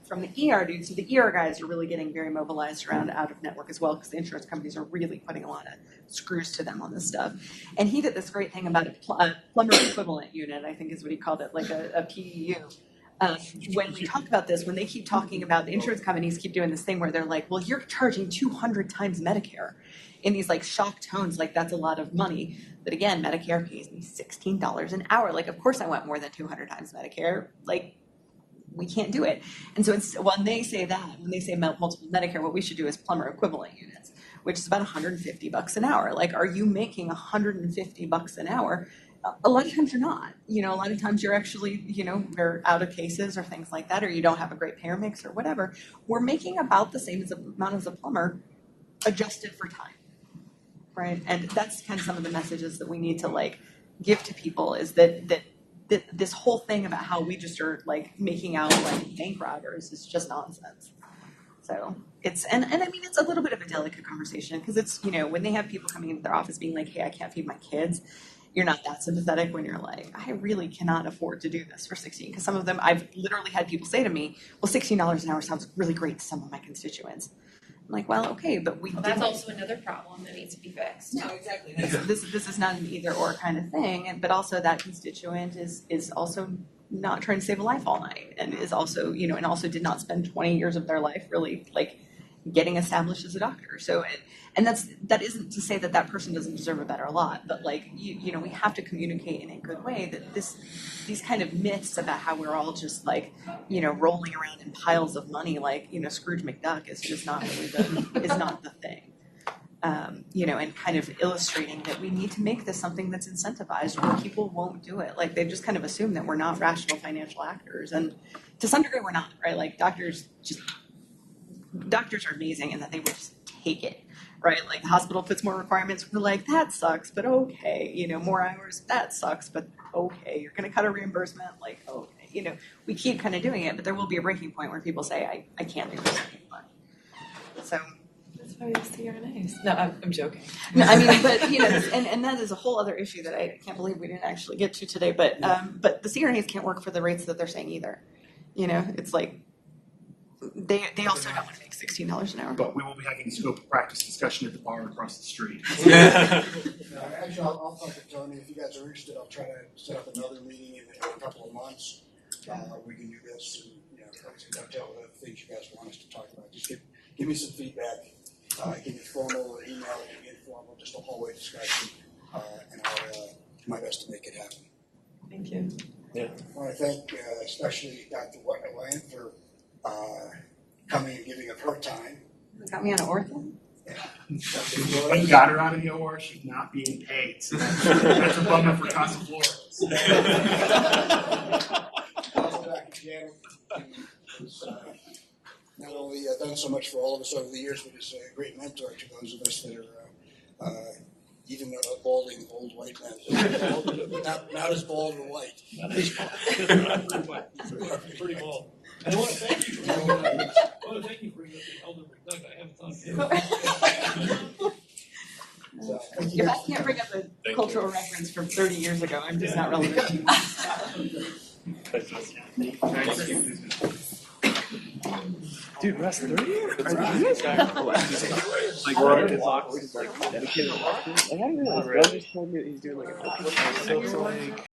from the ER dude. So the ER guys are really getting very mobilized around out of network as well, because the insurance companies are really putting a lot of screws to them on this stuff. And he did this great thing about a plumber equivalent unit, I think is what he called it, like a PEU. When we talk about this, when they keep talking about, the insurance companies keep doing this thing where they're like, well, you're charging 200 times Medicare in these shock tones, that's a lot of money. But again, Medicare pays me $16 an hour. Of course I want more than 200 times Medicare. We can't do it. And so when they say that, when they say multiple Medicare, what we should do is plumber equivalent units, which is about $150 an hour. Are you making $150 an hour? A lot of times you're not. A lot of times you're actually, you're out of cases or things like that, or you don't have a great payer mix or whatever. We're making about the same amount as a plumber, adjusted for time, right? And that's kind of some of the messages that we need to give to people, is that this whole thing about how we just are making out bank robbers is just nonsense. So it's it's a little bit of a delicate conversation, because it's when they have people coming into their office being like, hey, I can't feed my kids. you're not that sympathetic when you're like, I really cannot afford to do this for 16. Because some of them, I've literally had people say to me, well, $16 an hour sounds really great to some of my constituents. I'm like, well, okay, but we That's didn't. also another problem that needs to be fixed. No, exactly. This is not an either or kind of thing, but also that constituent is also not trying to save a life all night, and is also, you know, and also did not spend 20 years of their life really like getting established as a doctor. So, and that isn't to say that that person doesn't deserve a better lot, but like you know, we have to communicate in a good way that these kind of myths about how we're all just like, you know, rolling around in piles of money like, you know, Scrooge McDuck is just not really the thing. You know, and kind of illustrating that we need to make this something that's incentivized, or people won't do it. Like they just kind of assume that we're not rational financial actors, and to some degree we're not, right? Like doctors are amazing in that they would just take it, right? Like the hospital puts more requirements, we're like, that sucks, but okay. You know, more hours, that sucks, but okay. You're going to cut a reimbursement, like, okay. You know, we keep kind of doing it, but there will be a breaking point where people say, I can't do this anymore. So. That's why we use the CRNAs. No, I'm joking. No, I mean, but you know, and that is a whole other issue that I can't believe we didn't actually get to today. But the CRNAs can't work for the rates that they're saying either. You know, it's like they also don't want to make $16 an hour. But we will be having a scope of practice discussion at the bar across the street. Actually, I'll talk to Tony. If you guys are interested, I'll try to set up another meeting in a couple of months. We can do this, and you know, tell the things you guys want us to talk about. Just give me some feedback. Give me formal or email, give me informal, just a hallway discussion, and I'll do my best to make it happen. Thank you. Yeah. I want to thank especially Dr. Wayne for coming and giving of her time. Got me on an ortho? We got her out of the OR, she's not being paid. So that's a bummer for Casa Flores. Also back again. Not only done so much for all of us over the years, but is a great mentor to those of us that are even balding old white men. Not as bald or white. Not as bald. Pretty bald. And I want to thank you for bringing up the Elder McDuck. I haven't thought of it. So, If I can't bring up a cultural reference from 30 years ago, I'm just not relevant. Dude, Russ, 30? Like, dedicated. Like, I didn't realize Bill just told me that he's doing like a